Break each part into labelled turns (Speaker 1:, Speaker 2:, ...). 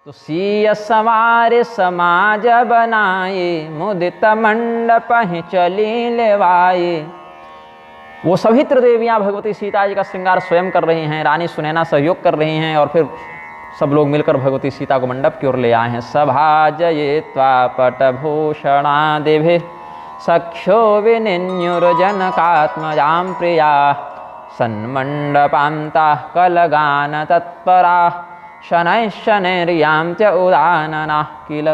Speaker 1: तो सीय समारे समाज बनाए, मुदित मंडप ही चली लेवाए। वो सभी त्रिदेवियाँ भगवती सीता जी का श्रृंगार स्वयं कर रही हैं, रानी सुनैना सहयोग कर रही हैं, और फिर सब लोग मिलकर भगवती सीता को मंडप की ओर ले आए हैं। सभाजयित्वा पटभूषणा देभे सख्यो विनिन्युर्जनकात्मजां प्रिया, सन्मण्डपान्ताः कलगान तत्परा, शनैः शनैर्यां च उदाननाः किल।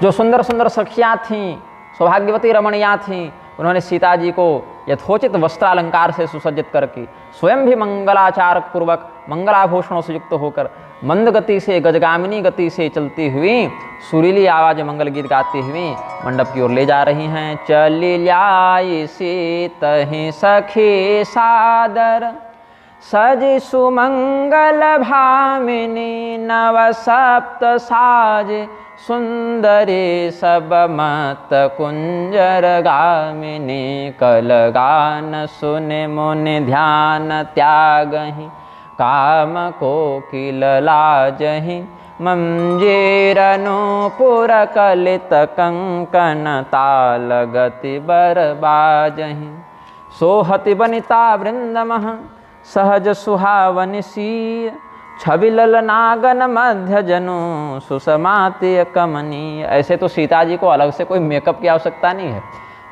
Speaker 1: जो सुंदर सुंदर सखियाँ थीं, सौभाग्यवती रमणियाँ थीं, उन्होंने सीता जी को यथोचित वस्त्रालंकार से सुसज्जित करके स्वयं भी मंगलाचार पूर्वक मंगलाभूषणों से युक्त होकर मंद गति से, गजगामिनी गति से चलती हुई सुरीली आवाज मंगल गीत गाती हुई मंडप की ओर ले जा रही हैं। चली लाई सीतहि सखी सादर, सजि सुमंगल भामिनी, नव सप्त साज सुंदरी, सब मत कुंजर गामिनी, कलगान सुने मुनि ध्यान त्यागहि, काम कोकिल लाजहि, मंजीर नूपुर कलित कंकन, ताल गति बर बाजहि, सोहति बनिता वृंदमह, सहज सुहावनि सीय, छबिलल नागन मध्य जनु, सुषमाति कमनी। ऐसे तो सीता जी को अलग से कोई मेकअप की आवश्यकता नहीं है,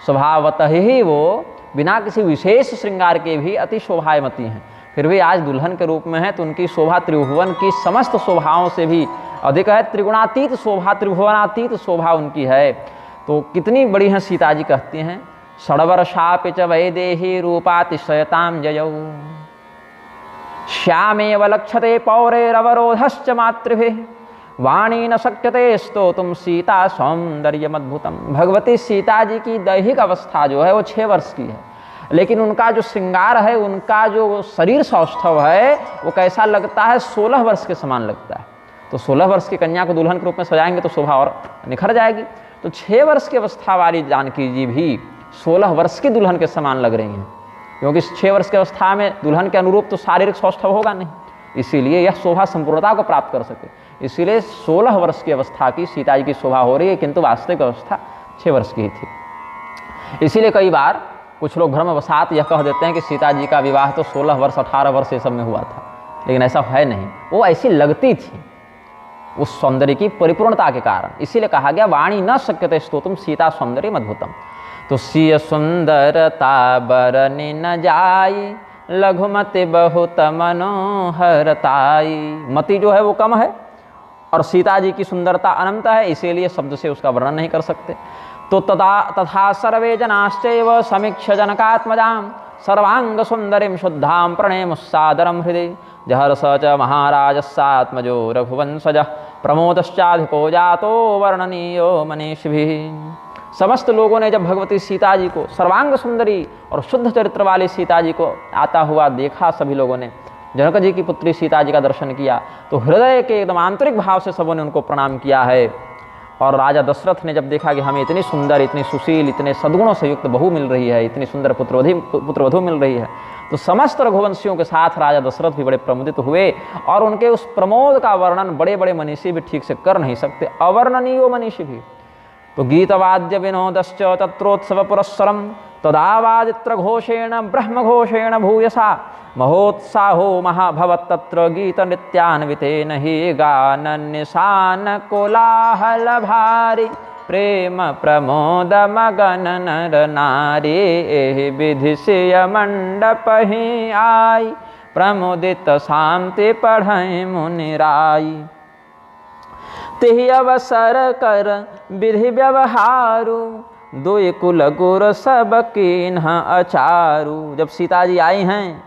Speaker 1: स्वभावतः ही वो बिना किसी विशेष श्रृंगार के भी अति शोभायमती हैं। फिर भी आज दुल्हन के रूप में है तो उनकी शोभा त्रिभुवन की समस्त शोभाओं से भी अधिक है। त्रिगुणातीत शोभा, त्रिभुवनातीत शोभा उनकी है। तो कितनी बड़ी हैं सीता जी, कहती हैं षड्वर शापि च वैदेही, रूपातिशयतां जयौ, श्यामेव लक्ष्यते पौरेरवरोधश्च मातृभिः, वाणी न शक्यते स्तोतुं सीता सौंदर्यमद्भुतम्। भगवती सीता जी की दैहिक अवस्था जो है वो 6 वर्ष की है, लेकिन उनका जो श्रृंगार है, उनका जो शरीर सौष्ठव है, वो कैसा लगता है, 16 वर्ष के समान लगता है। तो 16 वर्ष की कन्या को दुल्हन के रूप में सजाएंगे तो शोभा और निखर जाएगी। तो 6 वर्ष की अवस्था वाली जानकी जी भी 16 वर्ष की दुल्हन के समान लग रही हैं, क्योंकि 6 वर्ष की अवस्था में दुल्हन के अनुरूप तो शारीरिक सौष्ठव होगा नहीं, इसीलिए यह शोभा संपूर्णता को प्राप्त कर सके, इसीलिए 16 वर्ष की अवस्था की सीता जी की शोभा हो रही है, किंतु वास्तविक अवस्था 6 वर्ष की ही थी। इसीलिए कई बार कुछ लोग भ्रमवशात यह कह देते हैं कि सीता जी का विवाह तो 16 वर्ष 18 वर्ष ये सब में हुआ था, लेकिन ऐसा है नहीं। वो ऐसी लगती थी उस सौंदर्य की परिपूर्णता के कारण, इसीलिए कहा गया वाणी न शक्यते स्तोतुं सीता सौंदर्य मद्भुतम। तो सीय सुंदरता बरनि न जाई, लघुमति बहुत मनोहरताई। मति जो है वो कम है और सीता जी की सुंदरता अनंत है, इसीलिए शब्द से उसका वर्णन नहीं कर सकते। तो तथा सर्वे जनाश्चैव समीक्ष जनकात्मजां, सर्वांग सुंदरीं शुद्धां प्रणेमुस्सादरं हृदि, जहर्ष च महाराजस्सात्मजो रघुवंशजः, प्रमोदश्चाधिको जातो वर्णनीयो मनीषिभिः। समस्त लोगों ने जब भगवती सीता जी को, सर्वांग सुंदरी और शुद्ध चरित्र वाली सीता जी को आता हुआ देखा, सभी लोगों ने जनक जी की पुत्री सीता जी का दर्शन किया, तो हृदय के एकदम आंतरिक भाव से सबों ने उनको प्रणाम किया है। और राजा दशरथ ने जब देखा कि हमें इतनी सुंदर, इतनी सुशील, इतने सद्गुणों से युक्त बहू मिल रही है, इतनी सुंदर पुत्रवधू मिल रही है, तो समस्त रघुवंशियों के साथ राजा दशरथ भी बड़े प्रमुदित हुए। और उनके उस प्रमोद का वर्णन बड़े बड़े मनीषी भी ठीक से कर नहीं सकते, अवर्णनीयो मनीषी भी। तो गीतवाद्य विनोदश्च तत्रोत्सव पुरस्सरम, तदावादित्र घोषेण ब्रह्म घोषेण भूयसा, महोत्साहो महाभवत् तत्र गीत नृत्यान्वितेन हि, गानन्निशान कोलाहल भारी, प्रेम प्रमोद मगन नर नारी, एहि विधि सिय मंडप ही आई, प्रमुदित शांति पढ़ै मुनि राई। तिहि अवसर कर विधि व्यवहारु, दुई कुल गुर सब कीन्ह अचारु। जब सीता जी आई हैं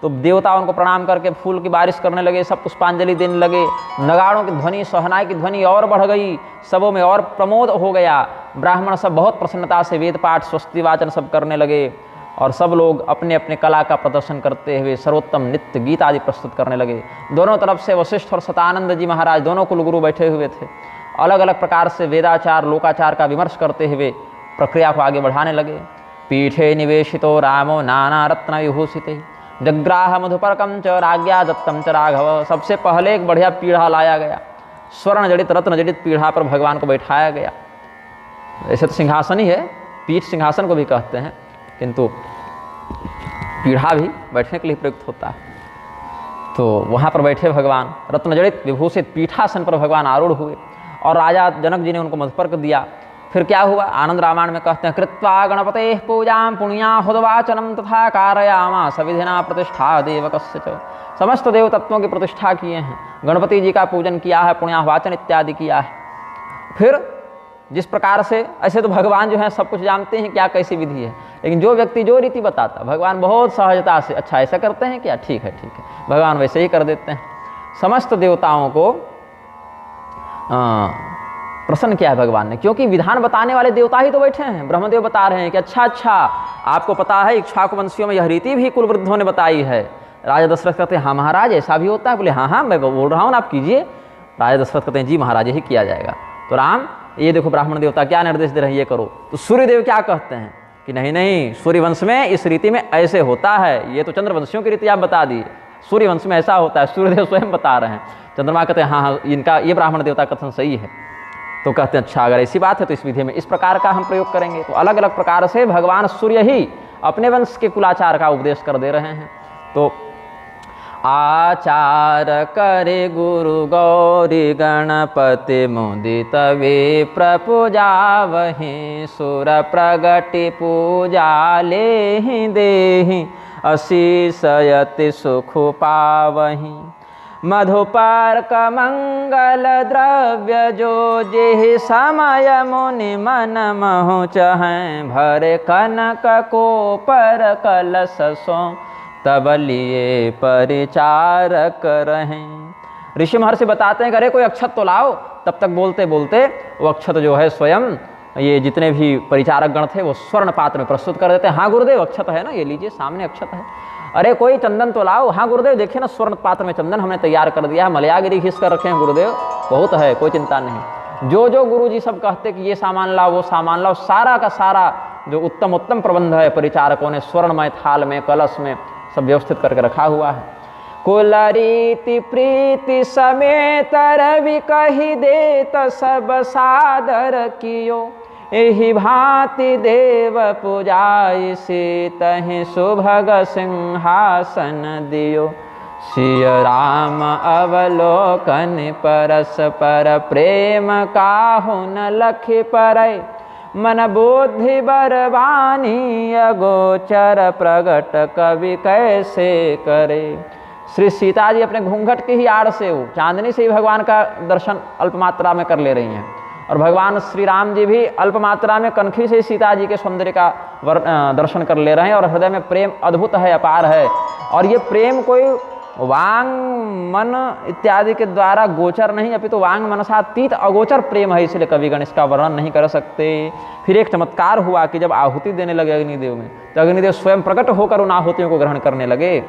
Speaker 1: तो देवता उनको प्रणाम करके फूल की बारिश करने लगे, सब पुष्पांजलि देने लगे, नगाड़ों की ध्वनि, सोहनाई की ध्वनि और बढ़ गई, सबों में और प्रमोद हो गया। ब्राह्मण सब बहुत प्रसन्नता से वेद पाठ, स्वस्ति वाचन सब करने लगे, और सब लोग अपने अपने कला का प्रदर्शन करते हुए सर्वोत्तम नृत्य गीत आदि प्रस्तुत करने लगे। दोनों तरफ से वशिष्ठ और सतानंद जी महाराज दोनों कुलगुरु बैठे हुए थे, अलग अलग प्रकार से वेदाचार लोकाचार का विमर्श करते हुए प्रक्रिया को आगे बढ़ाने लगे। पीठे निवेशितो रामो नाना रत्न विभूषिते, जग्राह मधुपर्कम च राज्ञा दत्तम च राघव। सबसे पहले एक बढ़िया पीढ़ा लाया गया, स्वर्ण जड़ित रत्न जड़ित पीढ़ा पर भगवान को बैठाया गया। ऐसे तो सिंहासन ही है, पीठ सिंहासन को भी कहते हैं, किंतु पीढ़ा भी बैठने के लिए प्रयुक्त होता है। तो वहाँ पर बैठे भगवान, रत्न जड़ित विभूषित पीठासन पर भगवान आरूढ़ हुए और राजा जनक जी ने उनको मधुपर्क दिया। फिर क्या हुआ, आनंद रामायण में कहते हैं, कृत्वा गणपते पूजां पुण्याहुतवाचनम तथा कारयामास विधिना प्रतिष्ठा देवकस्य च। समस्त देव तत्वों की प्रतिष्ठा किए हैं, गणपति जी का पूजन किया है, पुण्याहुवाचन इत्यादि किया है। फिर जिस प्रकार से, ऐसे तो भगवान जो है सब कुछ जानते हैं क्या कैसी विधि है, लेकिन जो व्यक्ति जो रीति बताता, भगवान बहुत सहजता से, अच्छा ऐसा करते हैं क्या, ठीक है ठीक है, भगवान वैसे ही कर देते हैं। समस्त देवताओं को प्रसन्न किया है भगवान ने, क्योंकि विधान बताने वाले देवता ही तो बैठे हैं। ब्रह्मदेव बता रहे हैं कि अच्छा आपको पता है इक्ष्वाकु वंशियों में यह रीति भी कुल वृद्धों ने बताई है। राजा दशरथ कहते हैं हाँ महाराज ऐसा भी होता है, बोले हाँ मैं बोल रहा हूँ आप कीजिए। राजा दशरथ कहते हैं जी महाराज यही किया जाएगा। तो राम ये देखो ब्राह्मण देवता क्या निर्देश दे रहे हैं, ये करो। तो सूर्यदेव क्या कहते हैं कि नहीं सूर्यवंश में इस रीति में ऐसे होता है, ये तो चंद्रवंशियों की रीति आप बता दी, सूर्यवंश में ऐसा होता है, सूर्यदेव स्वयं बता रहे हैं। चंद्रमा कहते हैं हाँ इनका ये ब्राह्मण देवता कथन सही है। तो कहते हैं अच्छा अगर ऐसी बात है तो इस विधि में इस प्रकार का हम प्रयोग करेंगे। तो अलग अलग प्रकार से भगवान सूर्य ही अपने वंश के कुलाचार का उपदेश कर दे रहे हैं। तो आचार करे गुरु गौरी गणपति मुदित वे प्रपूजावहि सुर प्रगति पूजा लेहि देहि अशीषयति सुख पावहि मधुपर्क मंगल द्रव्य जो जेहि समय मुनि मन महु चहै भरे कनक को पर कलश सो तब लिए परिचारक रहें। ऋषि महर्षि बताते हैं कि अरे कोई अक्षत तो लाओ। तब तक बोलते बोलते वो अक्षत जो है स्वयं ये जितने भी परिचारक गण थे वो स्वर्ण पात्र में प्रस्तुत कर देते हैं। हाँ गुरुदेव अक्षत है ना, ये लीजिए सामने अक्षत है। अरे कोई चंदन तो लाओ। हाँ गुरुदेव देखिए ना स्वर्ण पात्र में चंदन हमने तैयार कर दिया है, मलयागिरी घिस कर रखे हैं गुरुदेव, बहुत है कोई चिंता नहीं। जो जो गुरु जी सब कहते कि ये सामान लाओ वो सामान लाओ, सारा का सारा जो उत्तम उत्तम प्रबंध है परिचारकों ने स्वर्णमय थाल में कलश में सब व्यवस्थित करके रखा हुआ है। कुल रीति प्रीति समेत रवि कही देत सब सादर कियो एहि भांति देव पूजाय से तहि सुभग सिंहासन दियो। सिय राम अवलोकन परस्पर प्रेम काहु न लखि परै मन बुद्धि बरबानी अगोचर प्रगट कवि कैसे करे। श्री सीता जी अपने घूंघट की ही आड़ से वो चांदनी से ही भगवान का दर्शन अल्प मात्रा में कर ले रही हैं, और भगवान श्री राम जी भी अल्प मात्रा में कनखी से सीता जी के सौंदर्य का दर्शन कर ले रहे हैं, और हृदय में प्रेम अद्भुत है, अपार है। और ये प्रेम कोई वांग मन इत्यादि के द्वारा गोचर नहीं, अपितु वांग मनसातीत अगोचर प्रेम है, इसलिए कविगण इसका वर्णन नहीं कर सकते। फिर एक चमत्कार हुआ कि जब आहुति देने लगे अग्निदेव में, तो अग्निदेव स्वयं प्रकट होकर उन आहुतियों को ग्रहण करने लगे,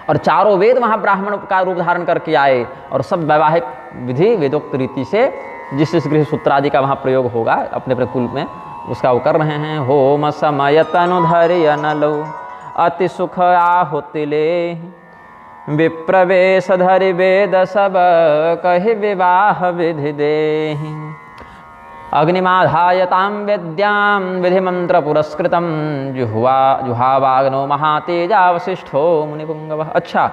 Speaker 1: और चारों वेद वहाँ ब्राह्मण का रूप धारण करके आए, और सब वैवाहिक विधि वेदोक्त रीति से जिस जिस गृह सूत्र आदि का वहाँ प्रयोग होगा अपने अपने कुल में उसका वो कर रहे हैं। होम समय तनु धरि अनलो अति सुख आहुति ले विप्रवेश धरि वेद सब कहि विवाह विधि देहि। अग्निमाधायतां वेद्यां विधि मंत्र पुरस्कृतं जुहावाग्नो महातेजा वसिष्ठो मुनिपुंगवः। अच्छा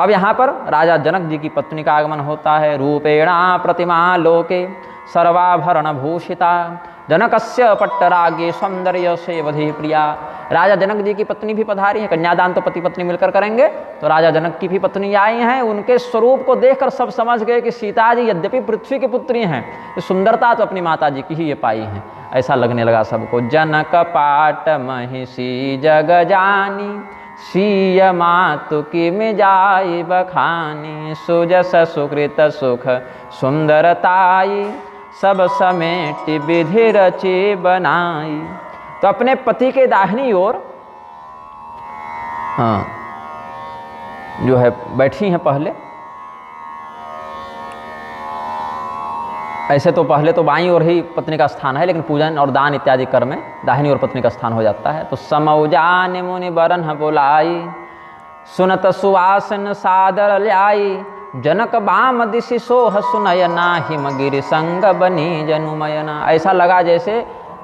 Speaker 1: अब यहाँ पर राजा जनक जी की पत्नी का आगमन होता है। रूपेणा प्रतिमा लोके सर्वाभरण भूषिता जनकस्य पट्टरागे सौंदर्य से वधि प्रिया। राजा जनक जी की पत्नी भी पधारी है, कन्यादान तो पति पत्नी मिलकर करेंगे, तो राजा जनक की भी पत्नी आई हैं। उनके स्वरूप को देखकर सब समझ गए कि सीता जी यद्यपि पृथ्वी की पुत्री हैं, तो सुंदरता तो अपनी माता जी की ही ये पाई है, ऐसा लगने लगा सबको। जनक पाट महिषी जग जानी सीय मातु की मिजाई बखानी सुजस सुकृत सुख सुंदरताई सब समेट विधि रचे बनाई। तो अपने पति के दाहिनी ओर जो है बैठी हैं पहले, ऐसे तो पहले तो बाईं ओर ही पत्नी का स्थान है, लेकिन पूजन और दान इत्यादि कर्म में दाहिनी ओर पत्नी का स्थान हो जाता है। तो समौजान मुनि बरन बुलाई सुनत सुवासन सादर ल्याई, जनक बाम दिशि सोह सुनयना, हिमगिरि संग बनी जनुमयना। ऐसा लगा जैसे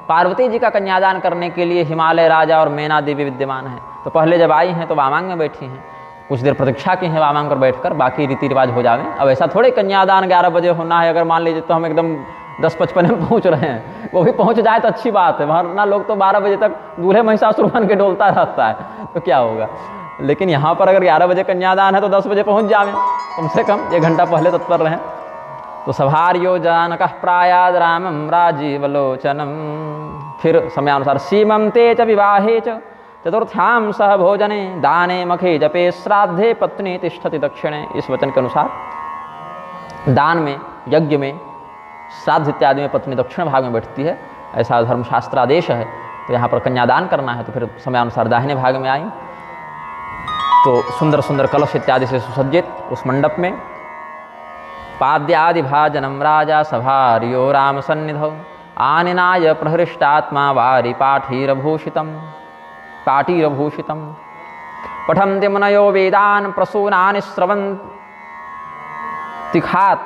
Speaker 1: पार्वती जी का कन्यादान करने के लिए हिमालय राजा और मैना देवी विद्यमान है। तो पहले जब आई हैं तो वामांग में बैठी हैं, कुछ देर प्रतीक्षा की है वामांग पर बैठकर, बाकी रीति रिवाज हो जावे। अब ऐसा थोड़े कन्यादान 11 बजे होना है, अगर मान लीजिए तो हम एकदम 10:55 में पहुंच रहे हैं, वो भी पहुंच जाए तो अच्छी बात है, वरना लोग तो 12 बजे तक दूल्हे महिषासुर बन के डोलता रहता है, तो क्या होगा। लेकिन यहाँ पर अगर 11 बजे कन्यादान है तो 10 बजे पहुँच जावे, कम से कम 1 घंटा पहले तत्पर रहें। तो सभार्यो जानकः प्रायाद रामं राजीवलोचनम। फिर समयानुसार सीमंते च विवाहे च चतुर्थ्याम सह भोजने, दाने मखे जपे श्राद्धे पत्नी तिष्ठति दक्षिणे। इस वचन के अनुसार दान में, यज्ञ में, श्राद्ध इत्यादि में पत्नी दक्षिण भाग में बैठती है, ऐसा धर्मशास्त्र आदेश है। तो यहाँ पर कन्यादान करना है तो फिर समयानुसार दाहिने भाग में आई। तो सुंदर सुंदर कलश इत्यादि से सुसज्जित उस मंडप में पाद्यादि भाजनम राजा सभार्यो राम सन्निधौ, आनिनाय प्रहृष्टात्मा वारि पाठीरभूषितम पठन्ति मुनयो वेदान प्रसूनानि स्रवन्ति। खात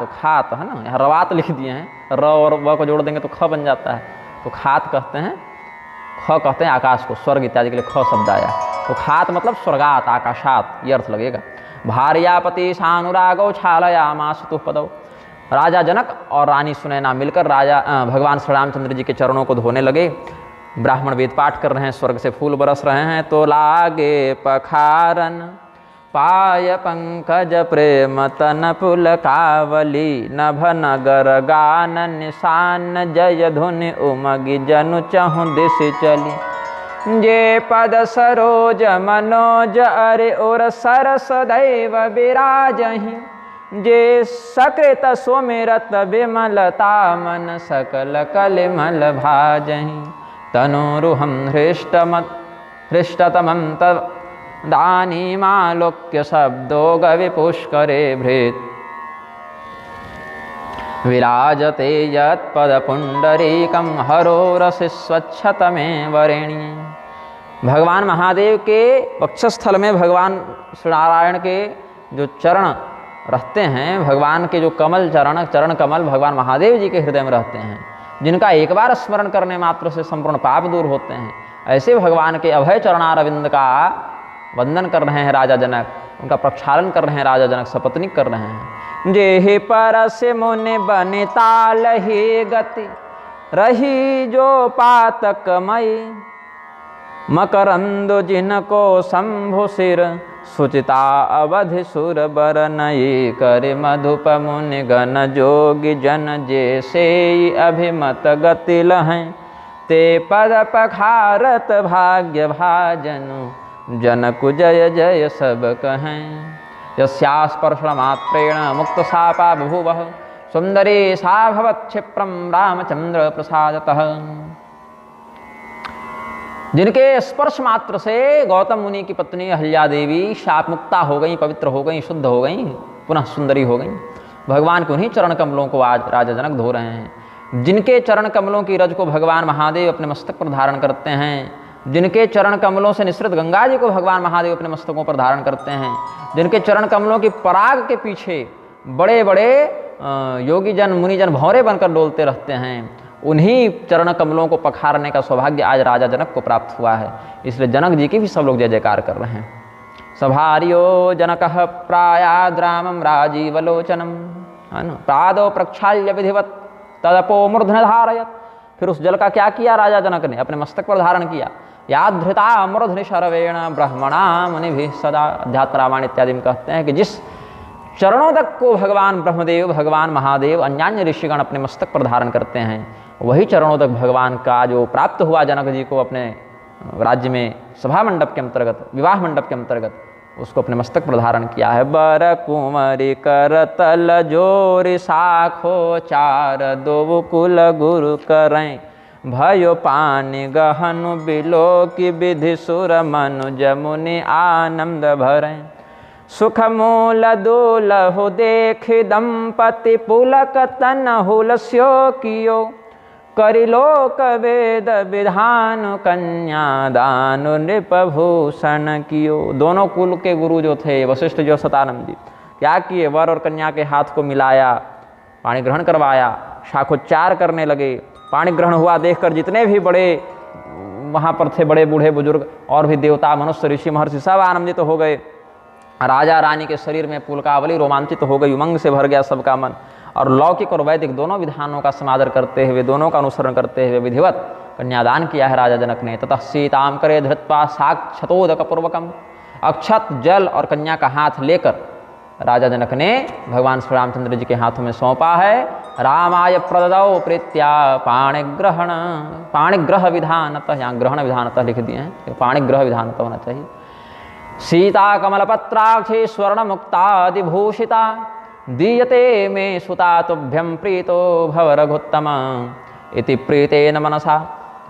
Speaker 1: है ना, यहाँ रवात लिख दिए हैं, र और व को जोड़ देंगे तो ख बन जाता है। तो खात कहते हैं, ख कहते हैं आकाश को, स्वर्ग इत्यादि के लिए ख शब्द आया। तो खात मतलब स्वर्गात, आकाशात, ये अर्थ लगेगा। भार्यापति सानुरागो छालयामास तुः पदौ। राजा जनक और रानी सुनैना मिलकर भगवान श्री रामचंद्र जी के चरणों को धोने लगे। ब्राह्मण वेद पाठ कर रहे हैं, स्वर्ग से फूल बरस रहे हैं। तो लागे पखारन पाय पंकज प्रेम तन पुलकावली, नभ नगर गान निशान जय धुनि उमगि जनु चहु दिश चली। जे पद सरोज मनोज अरे और सरस दैव विराजहि, जे सकृत सुमिरत विमलता मन सकल कलिमल भाजहि। तनोरुहं हृष्टतमं तदानीमालोक्य शब्दो गविपुष्करे भृत्, विराजते यत्पदपुण्डरीकं हरो रसि स्वच्छतमे वरेणी। भगवान महादेव के वक्षस्थल में भगवान श्री नारायण के जो चरण रहते हैं, भगवान के जो चरण कमल भगवान महादेव जी के हृदय में रहते हैं, जिनका एक बार स्मरण करने मात्र से संपूर्ण पाप दूर होते हैं। ऐसे भगवान के अभय चरणारविंद का वंदन कर रहे हैं राजा जनक, उनका प्रक्षालन कर रहे हैं राजा जनक, सपत्नीक कर रहे हैं। जेहि परस मुनि बनिताल ही गति, रही जो पातकमयी, मकरंद जिनको शंभु सिर, सुचिता अवधि सुर बरनयी। कर मधुप मुनि गण जोगी जन, जैसे अभिमत गति लहैं, ते पद पखारत भाग्य भाजनु, जनकु जय जय सब कहें। यस्यास्पर्शमात्रेण मुक्त सापा बभूवः, सुंदरी सा भवत् क्षिप्रम रामचंद्र प्रसादतः। जिनके स्पर्श मात्र से गौतम मुनि की पत्नी अहल्या देवी शाप मुक्ता हो गई, पवित्र हो गई, शुद्ध हो गई, पुनः सुंदरी हो गई। भगवान के उन्हीं चरण कमलों को आज राजा जनक धो रहे हैं। जिनके चरण कमलों की रज को भगवान महादेव अपने मस्तक पर धारण करते हैं, जिनके चरण कमलों से निसृत गंगा जी को भगवान महादेव अपने मस्तकों पर धारण करते हैं, जिनके चरण कमलों की पराग के पीछे बड़े बड़े योगी जन मुनिजन भौरे बनकर डोलते रहते हैं, उन्हीं चरण कमलों को पखारने का सौभाग्य आज राजा जनक को प्राप्त हुआ है। इसलिए जनक जी की भी सब लोग जय जयकार कर रहे हैं। सभार्यो जनकः प्रायाद रामं राजीवलोचनम, है ना, प्रादो प्रक्षाल्य विधिवत तदपो मूर्धन धारयत। फिर उस जल का क्या किया राजा जनक ने, अपने मस्तक पर धारण किया। याधृता मूर्धनि शरवेण ब्रह्मणा मुनिभिः सदा। अध्यात्म रामायण इत्यादि में कहते हैं कि जिस चरणों तक को भगवान ब्रह्मदेव, भगवान महादेव, अन्यान्य ऋषिगण अपने मस्तक पर धारण करते हैं, वही चरणों तक भगवान का जो प्राप्त हुआ जनक जी को अपने राज्य में सभा मंडप के अंतर्गत, विवाह मंडप के अंतर्गत, उसको अपने मस्तक पर धारण किया है। बर कुंवरी करतल जोरि साखो, चार दो कुल गुरु करें, भयो पानी गहनु बिलो की विधि सुर मनु जमुनि आनंद भरें। सुख मूल दूलहु देख दंपति पुलक तन हुलस्यो कियो, करिलोक वेद विधान कन्यादान नृपभूषण कियो। दोनों कुल के गुरु जो थे वशिष्ठ जो सतानंद जी, क्या किए, वर और कन्या के हाथ को मिलाया, पाणी ग्रहण करवाया, शाखोच्चार करने लगे। पाणी ग्रहण हुआ देखकर जितने भी बड़े वहाँ पर थे, बड़े बूढ़े बुजुर्ग और भी देवता मनुष्य ऋषि महर्षि सब आनंदित हो गए। राजा रानी के शरीर में पुलकावली रोमांचित हो गई, उमंग से भर गया सबका मन। और लौकिक और वैदिक दोनों विधानों का समादर करते हुए, दोनों का अनुसरण करते हुए विधिवत कन्यादान किया है राजा जनक ने। ततः सीताम करे धृत्वा साक्षतोदक पूर्वकम, अक्षत जल और कन्या का हाथ लेकर राजा जनक ने भगवान श्री रामचंद्र जी के हाथों में सौंपा है। रामाय प्रददौ प्रीत्या पाणिग्रह विधानतः, यहाँ ग्रहण विधानतः लिख दिए हैं, पाणिग्रह विधानतः होना चाहिए। सीता कमलपत्राक्षी स्वर्ण मुक्तादिभूषिता दीयते मे सुता तुभ्यं प्रीतो भव रघुत्तम इति प्रीतेन मनसा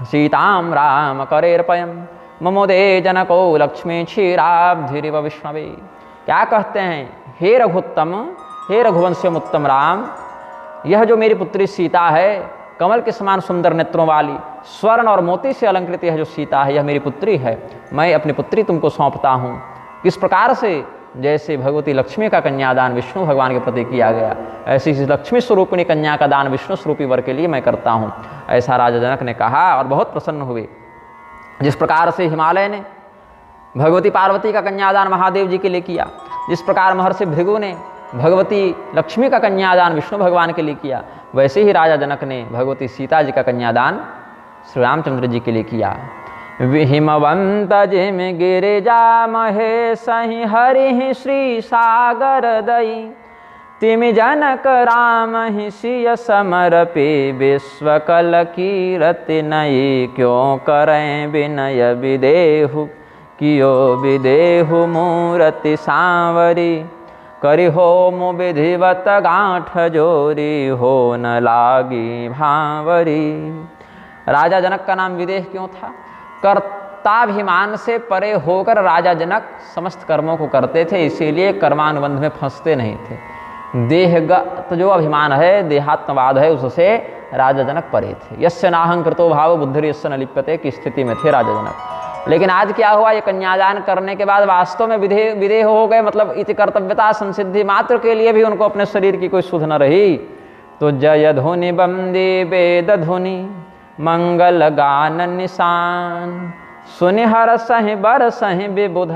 Speaker 1: सीतां राम करेर्पयं ममोदे जनको लक्ष्मी क्षीराब्धिरिव विष्णवे। क्या कहते हैं, हे रघुत्तम, हे रघुवंशम उत्तम राम, यह जो मेरी पुत्री सीता है, कमल के समान सुंदर नेत्रों वाली, स्वर्ण और मोती से अलंकृत यह जो सीता है, यह मेरी पुत्री है। मैं अपनी पुत्री तुमको सौंपता हूँ। किस प्रकार से, जैसे भगवती लक्ष्मी का कन्यादान विष्णु भगवान के प्रति किया गया, ऐसी लक्ष्मी स्वरूपिणी कन्या का दान विष्णु स्वरूपी वर के लिए मैं करता हूँ। ऐसा राजा जनक ने कहा और बहुत प्रसन्न हुए। जिस प्रकार से हिमालय ने भगवती पार्वती का कन्यादान महादेव जी के लिए किया, जिस प्रकार महर्षि भृगु ने भगवती लक्ष्मी का कन्यादान विष्णु भगवान के लिए किया, वैसे ही राजा जनक ने भगवती सीता जी का कन्यादान श्री रामचंद्र जी के लिए किया। हिमवंत जिम गिरिजा महेशहि हरि श्री सागर दई तिमि जनक राम ही सिय समर्पे विश्वकल कीरति नई क्यों करें विनय विदेहु कियो विदेहु मूरति सांवरी करि होम विधिवत गांठ जोरी हो न लागी भांवरी। राजा जनक का नाम विदेह क्यों था? कर्ताभिमान से परे होकर राजा जनक समस्त कर्मों को करते थे, इसीलिए कर्मानुबंध में फंसते नहीं थे। देहगत जो अभिमान है, देहात्मवाद है, उससे राजा जनक परे थे। यस्य नाहंकृतो भाव बुद्धि यस्य न लिप्यते की स्थिति में थे राजा जनक। लेकिन आज क्या हुआ, ये कन्यादान करने के बाद वास्तव में विदेह हो गए, मतलब इति कर्तव्यता संसिद्धि मात्र के लिए भी उनको अपने शरीर की कोई सुध न रही। तो जय धुनि बंदे वेद धुनि मंगल गान निशान सुनिहर सहि बर सहि विबुध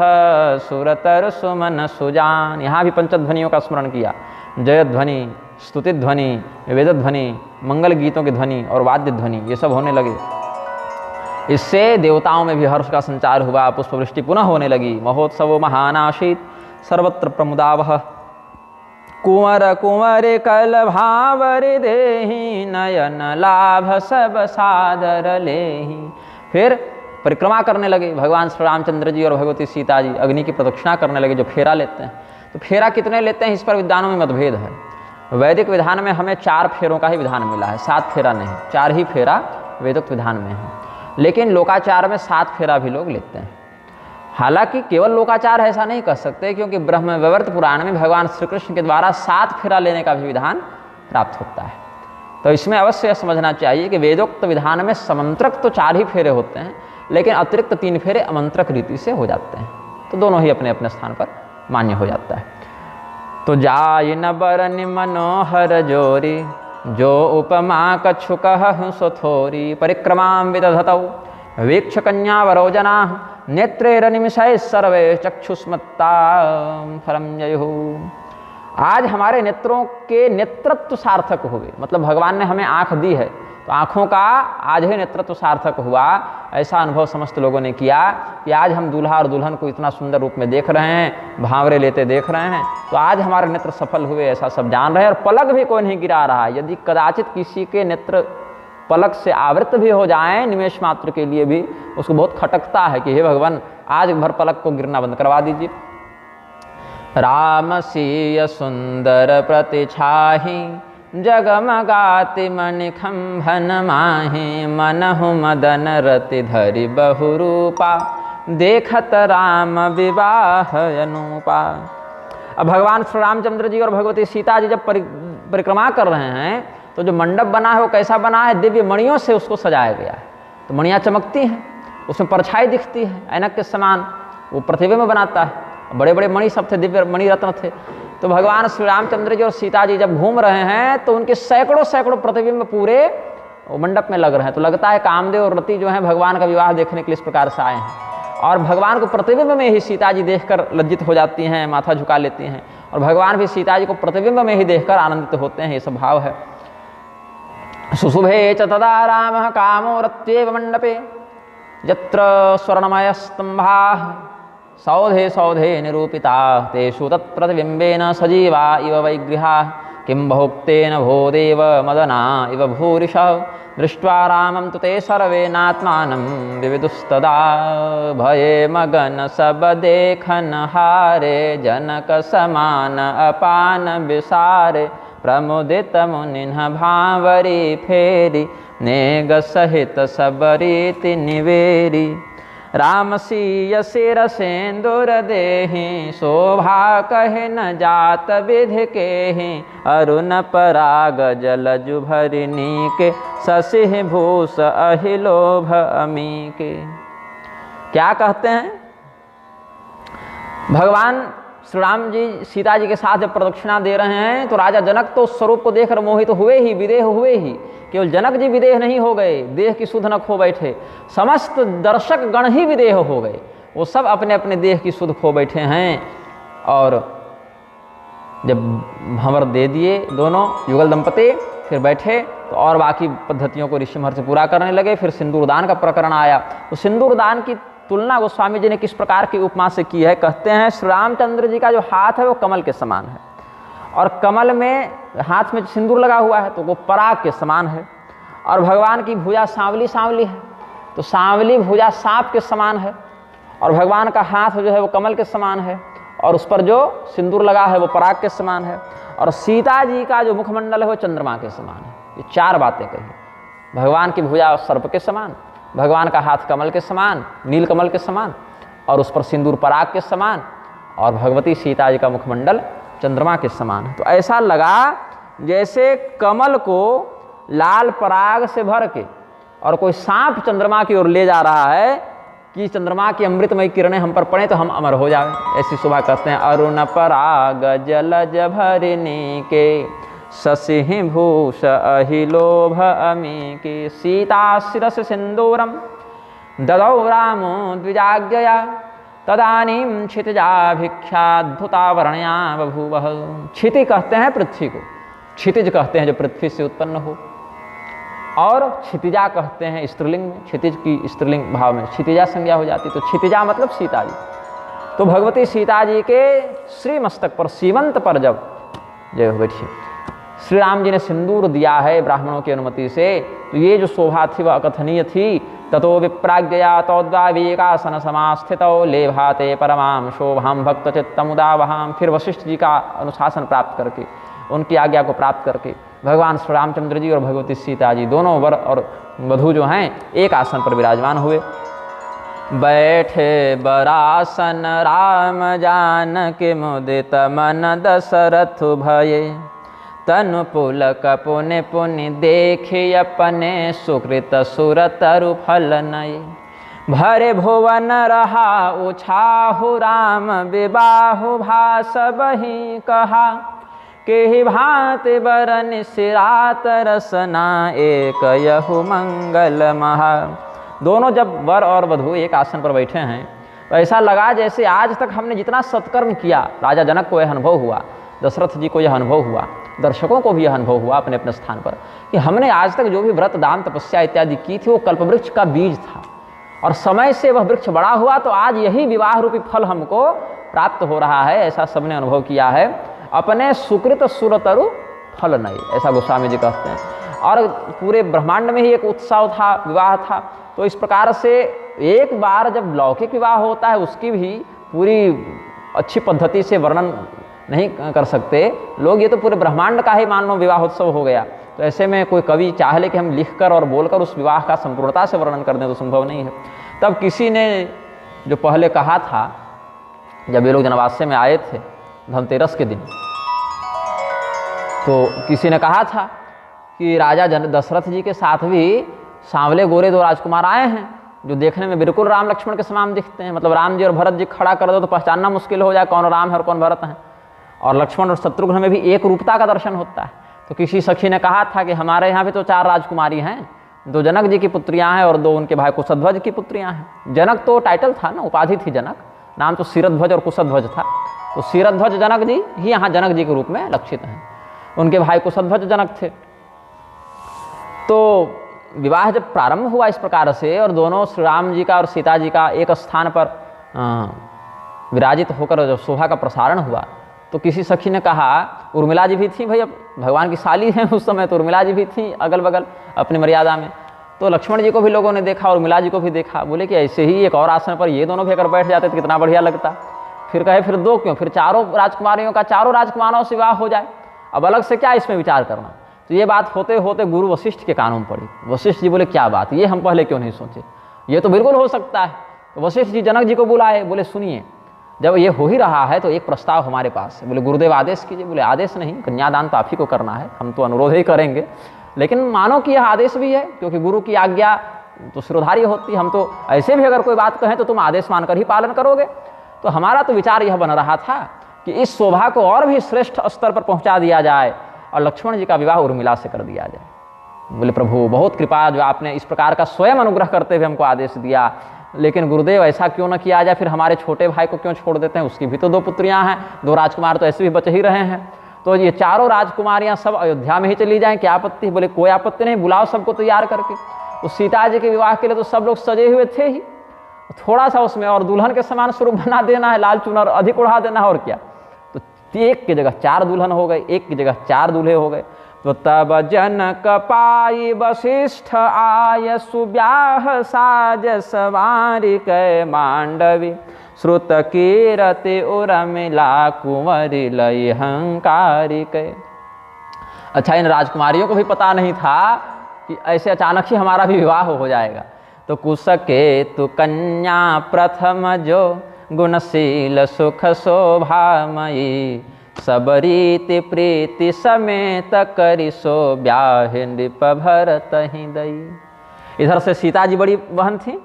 Speaker 1: सुरतर सुमन सुजान। यहाँ भी पंचध्वनियों का स्मरण किया, जय ध्वनि, स्तुति ध्वनि, वेद ध्वनि, मंगल गीतों की ध्वनि और वाद्य ध्वनि, ये सब होने लगे। इससे देवताओं में भी हर्ष का संचार हुआ, पुष्पवृष्टि पुनः होने लगी। महोत्सवो महानाशीत सर्वत्र प्रमुदावह कुंवर कुंवर कल भावर देहि नयन लाभ सब सादर लेहि। फिर परिक्रमा करने लगे भगवान श्री रामचंद्र जी और भगवती सीता जी, अग्नि की प्रदक्षिणा करने लगे, जो फेरा लेते हैं। तो फेरा कितने लेते हैं, इस पर विद्वानों में मतभेद है। वैदिक विधान में हमें 4 फेरों का ही विधान मिला है, 7 फेरा नहीं, 4 ही फेरा वेदोक्त विधान में है। लेकिन लोकाचार में 7 फेरा भी लोग लेते हैं। हालांकि केवल लोकाचार ऐसा नहीं कर सकते, क्योंकि ब्रह्म वैवर्त पुराण में भगवान श्री कृष्ण के द्वारा 7 फेरा लेने का भी विधान प्राप्त होता है। तो इसमें अवश्य यह समझना चाहिए कि वेदोक्त विधान में समंत्रक तो 4 ही फेरे होते हैं, लेकिन अतिरिक्त 3 फेरे अमंत्रक रीति से हो जाते हैं। तो दोनों ही अपने अपने स्थान पर मान्य हो जाता है। तो जाय न बरन मनोहर जोरी जो उपमा कछु कहु सोथोरी परिक्रमां विदधतौ वीक्ष कन्या वरोजना नेत्रे निमिषय सर्वे चक्षुष्मत्ता फलम जयु। आज हमारे नेत्रों के नेतृत्व सार्थक हुए, मतलब भगवान ने हमें आँख दी है, तो आँखों का आज ही नेतृत्व सार्थक हुआ। ऐसा अनुभव समस्त लोगों ने किया कि आज हम दूल्हा और दुल्हन को इतना सुंदर रूप में देख रहे हैं, भांवरे लेते देख रहे हैं, तो आज हमारे नेत्र सफल हुए, ऐसा सब जान रहे हैं। और पलक भी कोई नहीं गिरा रहा है। यदि कदाचित किसी के नेत्र पलक से आवृत भी हो जाएं निमेश मात्र के लिए भी, उसको बहुत खटकता है कि हे भगवान आज भर पलक को गिरना बंद करवा दीजिए। राम सीय सुंदर प्रतिछाहि जगमगाति मणिखंभन माहि मनहु मदन रति धरि बहुरूपा देखत राम विवाह अनुपा। अब भगवान श्री रामचंद्र जी और भगवती सीता जी जब परिक्रमा कर रहे हैं, तो जो मंडप बना है वो कैसा बना है, दिव्य मणियों से उसको सजाया गया है। तो मणियाँ चमकती हैं, उसमें परछाई दिखती है ऐनक के समान, वो प्रतिबिंब में बनाता है। बड़े बड़े मणि सब थे, दिव्य मणि रत्न थे। तो भगवान श्री रामचंद्र जी और सीता जी जब घूम रहे हैं तो उनके सैकड़ों सैकड़ों प्रतिबिंब पूरे मंडप में लग रहे हैं। तो लगता है कामदेव और रति जो है भगवान का विवाह देखने के लिए इस प्रकार से आए हैं। और भगवान को प्रतिबिंब में ही सीता जी देखकर लज्जित हो जाती हैं, माथा झुका लेती हैं, और भगवान भी सीता जी को प्रतिबिंब में ही देखकर आनंदित होते हैं। ये सब भाव है। सुशुभे च तदा रामः कामो रत्येव मंडपे यत्र स्वर्णमय स्तंभाः सौधे सौधे निरूपिता तेषु तत्प्रतिबिंबेन सजीवा इव वैगृहाः किं बहुक्तेन भो देव मदना इव भूरिशः दृष्ट्वा रामं तु ते सर्वेनात्मानं विविदुस्तदा भये मगन सब देखन हारे जनक समान अपान विसारे प्रमुदित मुनिन्ह भावरी फेरी नेग सहित सब रीति निवेरी राम सीय सिर सेंदुर देहि शोभा कहे न जात विधि केहि अरुण पराग जलजु भरिनी के ससिह भूष अहिलोभ अमी के। क्या कहते हैं? भगवान श्री राम जी सीता जी के साथ जब प्रदक्षिणा दे रहे हैं तो राजा जनक तो उस स्वरूप को देखकर मोहित हुए ही, विदेह हुए ही। केवल जनक जी विदेह नहीं हो गए, देह की सुध न खो बैठे, समस्त दर्शक गण ही विदेह हो गए। वो सब अपने अपने देह की सुध खो बैठे हैं। और जब भंवर दे दिए दोनों युगल दंपति, फिर बैठे तो और बाकी पद्धतियों को ऋषि महर्षि पूरा करने लगे। फिर सिंदूरदान का प्रकरण आया। तो सिंदूरदान की तुलना गोस्वामी जी ने किस प्रकार की उपमा से की है? कहते हैं श्री रामचंद्र जी का जो हाथ है वो कमल के समान है, और कमल में हाथ में सिंदूर लगा हुआ है तो वो पराग के समान है। और भगवान की भुजा सांवली सांवली है, तो सांवली भुजा सांप के समान है। और भगवान का हाथ जो है वो कमल के समान है, और उस पर जो सिंदूर लगा है वो पराग के समान है। और सीता जी का जो मुखमंडल है वो चंद्रमा के समान है। ये चार बातें कही। भगवान की भुजा सर्प के समान, भगवान का हाथ कमल के समान, नील कमल के समान, और उस पर सिंदूर पराग के समान, और भगवती सीता जी का मुखमंडल चंद्रमा के समान है। तो ऐसा लगा जैसे कमल को लाल पराग से भर के और कोई सांप चंद्रमा की ओर ले जा रहा है कि चंद्रमा की अमृतमयी किरणें हम पर पड़े तो हम अमर हो जाए। ऐसी शोभा करते हैं। अरुण पराग जलज भरिनी के ससिहि भूष अहिलोभ अमी के सीता शिरस सिंदूरम ददौ रामो द्विजाज्ञया तदानीं क्षितिजाभिख्याद्भुता वर्णया बभूवः। क्षिति कहते हैं पृथ्वी को, क्षितिज कहते हैं जो पृथ्वी से उत्पन्न हो, और क्षितिजा कहते हैं स्त्रीलिंग में, क्षितिज की स्त्रीलिंग भाव में क्षितिजा संज्ञा हो जाती। तो क्षितिजा मतलब सीता जी। तो भगवती सीता जी के श्री मस्तक पर, सीमंत पर जब जय हो बैठिए श्री राम जी ने सिंदूर दिया है ब्राह्मणों की अनुमति से, तो ये जो शोभा थी वह अकथनीय थी। ततो विप्राज्ञया तौद्वाविकासन समास्थितौ लेभाते परमाम शोभाम भक्त चित्तमुदावहाम। फिर वशिष्ठ जी का अनुशासन प्राप्त करके, उनकी आज्ञा को प्राप्त करके भगवान श्री रामचंद्र जी और भगवती सीता जी दोनों वर और वधू जो हैं एक आसन पर विराजमान हुए। बैठे बरासन राम जानकि मुदित मन दशरथ भये तनु पुलक पुनि पुनि देखि अपने सुकृत सुरतरु फल नये। भरे भुवन रहा उछाहु राम विबाहु भास बही कहा केहि भांति बरन सिरात रसना एक यहु मंगल महा। दोनों जब वर और वधू एक आसन पर बैठे हैं तो ऐसा लगा जैसे आज तक हमने जितना सत्कर्म किया, राजा जनक को यह अनुभव हुआ, दशरथ जी को यह अनुभव हुआ, दर्शकों को भी यह अनुभव हुआ अपने अपने स्थान पर कि हमने आज तक जो भी व्रत दान तपस्या इत्यादि की थी वो कल्पवृक्ष का बीज था, और समय से वह वृक्ष बड़ा हुआ तो आज यही विवाह रूपी फल हमको प्राप्त हो रहा है। ऐसा सबने अनुभव किया है। अपने सुकृत सुरतरु फल नये, ऐसा गोस्वामी जी कहते हैं। और पूरे ब्रह्मांड में ही एक उत्सव था, विवाह था। तो इस प्रकार से एक बार जब लौकिक विवाह होता है उसकी भी पूरी अच्छी पद्धति से वर्णन नहीं कर सकते लोग। ये तो पूरे ब्रह्मांड का ही मान लो विवाहोत्सव हो गया। तो ऐसे में कोई कवि चाह ले कि हम लिखकर और बोलकर उस विवाह का संपूर्णता से वर्णन कर दें तो संभव नहीं है। तब किसी ने जो पहले कहा था, जब ये लोग जनवास्य में आए थे धनतेरस के दिन, तो किसी ने कहा था कि राजा दशरथ जी के साथ भी सांवले गोरे 2 राजकुमार आए हैं जो देखने में बिल्कुल राम लक्ष्मण के समान दिखते हैं। मतलब राम जी और भरत जी खड़ा कर दो तो पहचानना मुश्किल हो जाए कौन राम है और कौन भरत है। और लक्ष्मण और शत्रुघ्न में भी एक रूपता का दर्शन होता है। तो किसी सखी ने कहा था कि हमारे यहाँ भी तो 4 राजकुमारी हैं, 2 जनक जी की पुत्रियाँ हैं और 2 उनके भाई कुशध्वज की पुत्रियाँ हैं। जनक तो टाइटल था ना, उपाधि थी जनक, नाम तो शिरध्वज और कुशध्वज था। तो शिरध्वज जनक जी ही यहाँ जनक जी के रूप में लक्षित हैं। उनके भाई कुशध्वज जनक थे। तो विवाह जब प्रारंभ हुआ इस प्रकार से और दोनों श्री राम जी का और सीता जी का एक स्थान पर विराजित होकर जब शोभा का प्रसारण हुआ तो किसी सखी ने कहा, उर्मिला जी भी थी भाई, अब भगवान की साली हैं उस समय, तो उर्मिला जी भी थी अगल बगल अपनी मर्यादा में। तो लक्ष्मण जी को भी लोगों ने देखा, उर्मिला जी को भी देखा। बोले कि ऐसे ही एक और आसन पर ये दोनों भी अगर बैठ जाते तो कितना बढ़िया लगता। फिर कहे फिर 2 क्यों, फिर 4 राजकुमारियों का 4 राजकुमारों से विवाह हो जाए, अब अलग से क्या इसमें विचार करना। तो ये बात होते होते गुरु वशिष्ठ के कानों में पड़ी। वशिष्ठ जी बोले क्या बात, ये हम पहले क्यों नहीं सोचे, ये तो बिल्कुल हो सकता है। तो वशिष्ठ जी जनक जी को बुलाए, बोले सुनिए जब ये हो ही रहा है तो एक प्रस्ताव हमारे पास है। बोले गुरुदेव आदेश कीजिए। बोले आदेश नहीं, कन्यादान तो आप ही को करना है, हम तो अनुरोध ही करेंगे, लेकिन मानो कि यह आदेश भी है क्योंकि गुरु की आज्ञा तो सिरोधार्य होती। हम तो ऐसे भी अगर कोई बात कहें तो तुम आदेश मानकर ही पालन करोगे। तो हमारा तो विचार यह बन रहा था कि इस शोभा को और भी श्रेष्ठ स्तर पर पहुंचा दिया जाए और लक्ष्मण जी का विवाह उर्मिला से कर दिया जाए। बोले प्रभु बहुत कृपा जो आपने इस प्रकार का स्वयं अनुग्रह करते हुए हमको आदेश दिया, लेकिन गुरुदेव ऐसा क्यों न किया जाए, फिर हमारे छोटे भाई को क्यों छोड़ देते हैं, उसकी भी तो 2 पुत्रियां हैं, 2 राजकुमार तो ऐसे भी बच ही रहे हैं। तो ये 4 राजकुमारियां सब अयोध्या में ही चली जाएं, क्या आपत्ति है। बोले कोई आपत्ति नहीं, बुलाओ सबको तैयार करके। तो सीता जी के विवाह के लिए तो सब लोग सजे हुए थे ही, थोड़ा सा उसमें और दुल्हन के समान स्वरूप बना देना है, लाल चुनर अधिक उड़ा देना है और क्या। तो 1 की जगह 4 दुल्हन हो गए, 1 की जगह 4 दूल्हे हो गए। तो तब जनक पाई वशिष्ठ आय सुब्याह साज सवारी कै मांडवी श्रुत कीरति उर्मिला कुंवरी लई हंकारी कै। अच्छा इन राजकुमारियों को भी पता नहीं था कि ऐसे अचानक ही हमारा भी विवाह हो जाएगा। तो कुशकेतु कन्या प्रथम जो गुणशील सुख शोभामयी सबरीति प्रीति समेत करि सो ब्याह नृप भरत ही दई। इधर से सीता जी बड़ी बहन थी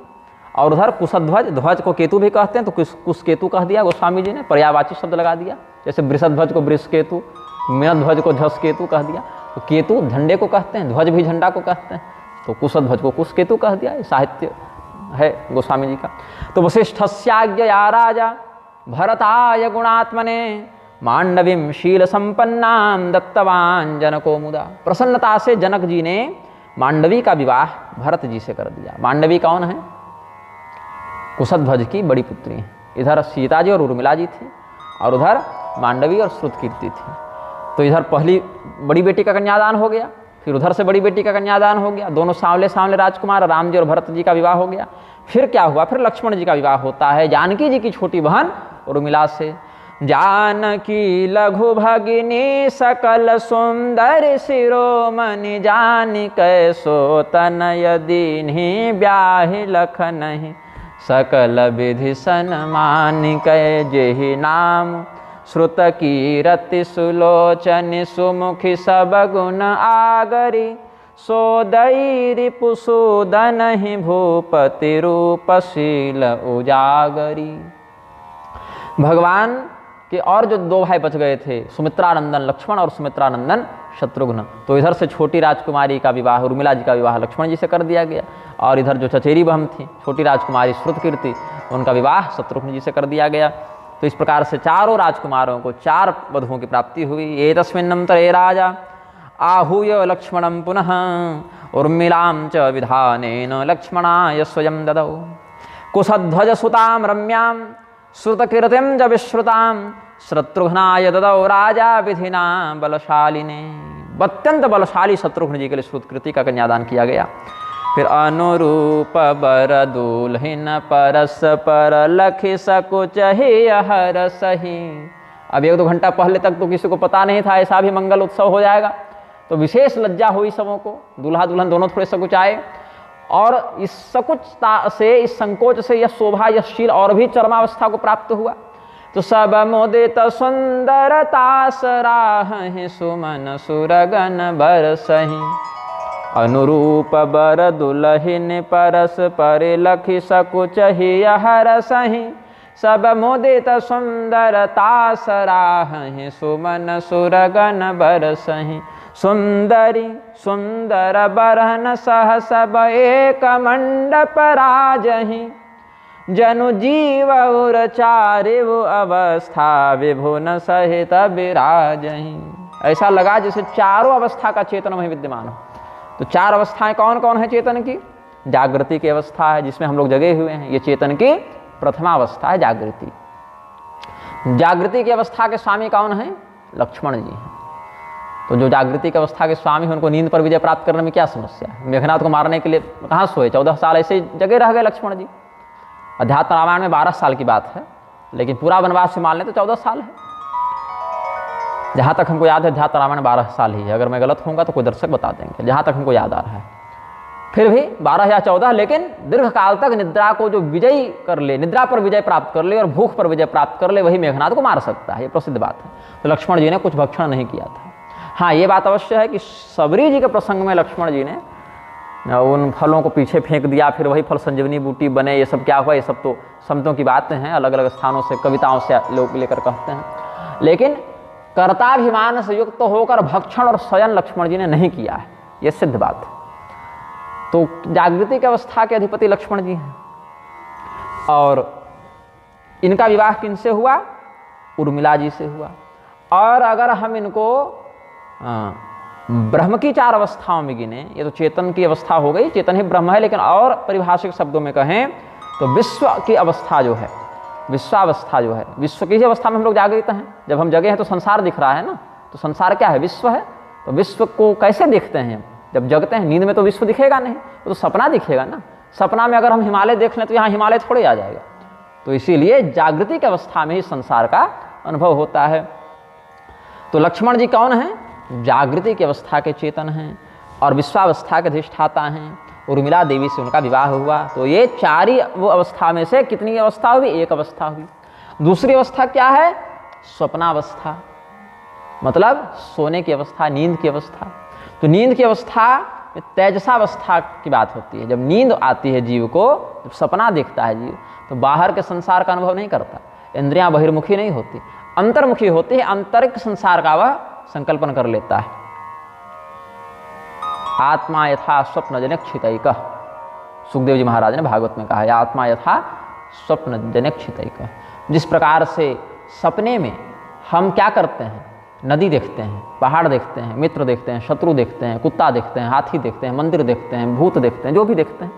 Speaker 1: और उधर कुशध्वज, ध्वज को केतु भी कहते हैं तो कुश केतु कह दिया गोस्वामी जी ने, पर्यायवाची शब्द लगा दिया। जैसे वृषध्वज को वृष केतु, मीनध्वज को झस केतु कह दिया। तो केतु झंडे को कहते हैं, ध्वज भी झंडा को कहते हैं, तो कुशध्वज को कुश केतु कह दिया। साहित्य है गोस्वामी जी का। तो वशिष्ठस्याज्ञया राजा भरताय गुणात्मने मांडवीं शील संपन्नाम दत्तवान जनको मुदा। प्रसन्नता से जनक जी ने मांडवी का विवाह भरत जी से कर दिया। मांडवी कौन है? कुशध्वज की बड़ी पुत्री है। इधर सीता जी और उर्मिला जी थी और उधर मांडवी और श्रुतकीर्ति थी। तो इधर पहली बड़ी बेटी का कन्यादान हो गया, फिर उधर से बड़ी बेटी का कन्यादान हो गया। दोनों सांवले सांवले राजकुमार राम जी और भरत जी का विवाह हो गया। फिर क्या हुआ? फिर लक्ष्मण जी का विवाह होता है जानकी जी की छोटी बहन उर्मिला से। जानकी लघु भगिनी सकल सुंदर शिरोमणि जानि कैसो तनय दीन्हि ब्याहि लख नहीं सकल विधि सन्मान कै जेहि नाम श्रुत कीरति सुलोचन सुमुखी सब गुण आगरी सोदई रिपुसूदन ही भूपति रूपशील उजागरी। भगवान के और जो 2 भाई बच गए थे, सुमित्रानंदन लक्ष्मण और सुमित्रानंदन शत्रुघ्न, तो इधर से छोटी राजकुमारी का विवाह उर्मिला जी का विवाह लक्ष्मण जी से कर दिया गया और इधर जो चचेरी बहन थी छोटी राजकुमारी श्रुतकीर्ति उनका विवाह शत्रुघ्न जी से कर दिया गया। तो इस प्रकार से 4 राजकुमारों को 4 वधुओं की प्राप्ति हुई। ये तस्मिन्नंतरे राजा आहूय लक्ष्मणं पुनः उर्मिलां च विधानेन लक्ष्मणाय स्वयं ददौ कुशध्वज सुतां रम्यां श्रुतकीर्तिं च विश्रुतां शत्रुघ्नाय ददौ राजा विधिना बलशालिने। अत्यंत बलशाली शत्रुघ्न जी के लिए श्रुतकीर्ति का कन्यादान किया गया। फिर अनुरूप बर दुल्हिन परस पर लखि सकुच ही हर सही। अब 1-2 घंटा पहले तक तो किसी को पता नहीं था ऐसा भी मंगल उत्सव हो जाएगा, तो विशेष लज्जा हुई सबों को। दूल्हा दुल्हन दोनों थोड़े सकुच आए और इस सकुचता से, इस संकोच से यह शोभा, यह शील और भी चरमावस्था को प्राप्त हुआ तो सब मुदित सुंदरता सराहहि सुमन सुरगन बरसहि अनुरूप बर दुलहिन परस परिलखि सकुचहि हरसहि सब मुदित सुंदरता सराहहि सुमन सुरगन बरसहि सुंदरी सुंदर बरहन सह सब एक मंडप राजहि जनु जीव उर चारिव अवस्था विभुन सहित विराजहि। ऐसा लगा जैसे चारों अवस्था का चेतन वहीं विद्यमान हो। तो चार अवस्थाएं कौन कौन है चेतन की? जागृति की अवस्था है जिसमें हम लोग जगे हुए हैं, ये चेतन की प्रथमा अवस्था है जागृति। जागृति की अवस्था के स्वामी कौन है? लक्ष्मण जी हैं। तो जो जागृति की अवस्था के स्वामी हैं उनको नींद पर विजय प्राप्त करने में क्या समस्या है? मेघनाथ को मारने के लिए कहाँ सोए? 14 साल ऐसे जगे रह गए लक्ष्मण जी। अध्यात्म रामायण में 12 साल की बात है, लेकिन पूरा वनवास से मान लें तो 14 साल है। जहाँ तक हमको याद है अध्यात्म रामायण 12 साल ही है। अगर मैं गलत होऊंगा तो कोई दर्शक बता देंगे। जहाँ तक हमको याद आ रहा है फिर भी 12 या 14, लेकिन दीर्घ काल तक निद्रा को जो विजयी कर ले, निद्रा पर विजय प्राप्त कर ले और भूख पर विजय प्राप्त कर ले, वही मेघनाथ को मार सकता है। ये प्रसिद्ध बात है। तो लक्ष्मण जी ने कुछ भक्षण नहीं किया था। हाँ, ये बात अवश्य है कि सबरी जी के प्रसंग में लक्ष्मण जी ने उन फलों को पीछे फेंक दिया, फिर वही फल संजीवनी बूटी बने, ये सब क्या हुआ? ये सब तो संतों की बातें हैं, अलग अलग स्थानों से कविताओं से लोग लेकर कहते हैं। लेकिन कर्ताभिमान से युक्त होकर भक्षण और शयन लक्ष्मण जी ने नहीं किया है, ये सिद्ध बात है। तो जागृति की अवस्था के अधिपति लक्ष्मण जी हैं और इनका विवाह किनसे हुआ? उर्मिला जी से हुआ। और अगर हम इनको ब्रह्म की 4 अवस्थाओं में गिने, ये तो चेतन की अवस्था हो गई, चेतन ही ब्रह्म है, लेकिन और परिभाषिक शब्दों में कहें तो विश्व की अवस्था जो है, विश्वावस्था जो है, विश्व की ही अवस्था में हम लोग जागृत हैं। जब हम जगे हैं तो संसार दिख रहा है ना, तो संसार क्या है? विश्व है। तो विश्व को कैसे देखते हैं? जब जगते हैं, नींद में तो विश्व दिखेगा नहीं, तो सपना दिखेगा ना। सपना में अगर हम हिमालय देख लें तो यहाँ हिमालय थोड़े आ जाएगा। तो इसीलिए जागृति की अवस्था में ही संसार का अनुभव होता है। तो लक्ष्मण जी कौन हैं? जागृति की अवस्था के चेतन हैं और विश्वावस्था के अधिष्ठाता हैं। उर्मिला देवी से उनका विवाह हुआ। तो ये 4 ही वो अवस्था में से कितनी अवस्था हुई? एक अवस्था हुई। दूसरी अवस्था क्या है? स्वप्नावस्था, मतलब सोने की अवस्था, नींद की अवस्था। तो नींद की अवस्था में तेजसावस्था की बात होती है। जब नींद आती है जीव को, जब सपना देखता है जीव, तो बाहर के संसार का अनुभव नहीं करता। इंद्रियां बहिर्मुखी नहीं होती, अंतर्मुखी होती है। आंतरिक संसार का वह संकल्पन कर लेता है। आत्मा यथा स्वप्न जनक क्षितैक, सुखदेव जी महाराज ने भागवत में कहा है, आत्मा यथा स्वप्न जनक क्षितैक। जिस प्रकार से सपने में हम क्या करते हैं? नदी देखते हैं, पहाड़ देखते हैं, मित्र देखते हैं, शत्रु देखते हैं, कुत्ता देखते हैं, हाथी देखते हैं, मंदिर देखते हैं, भूत देखते हैं, जो भी देखते हैं।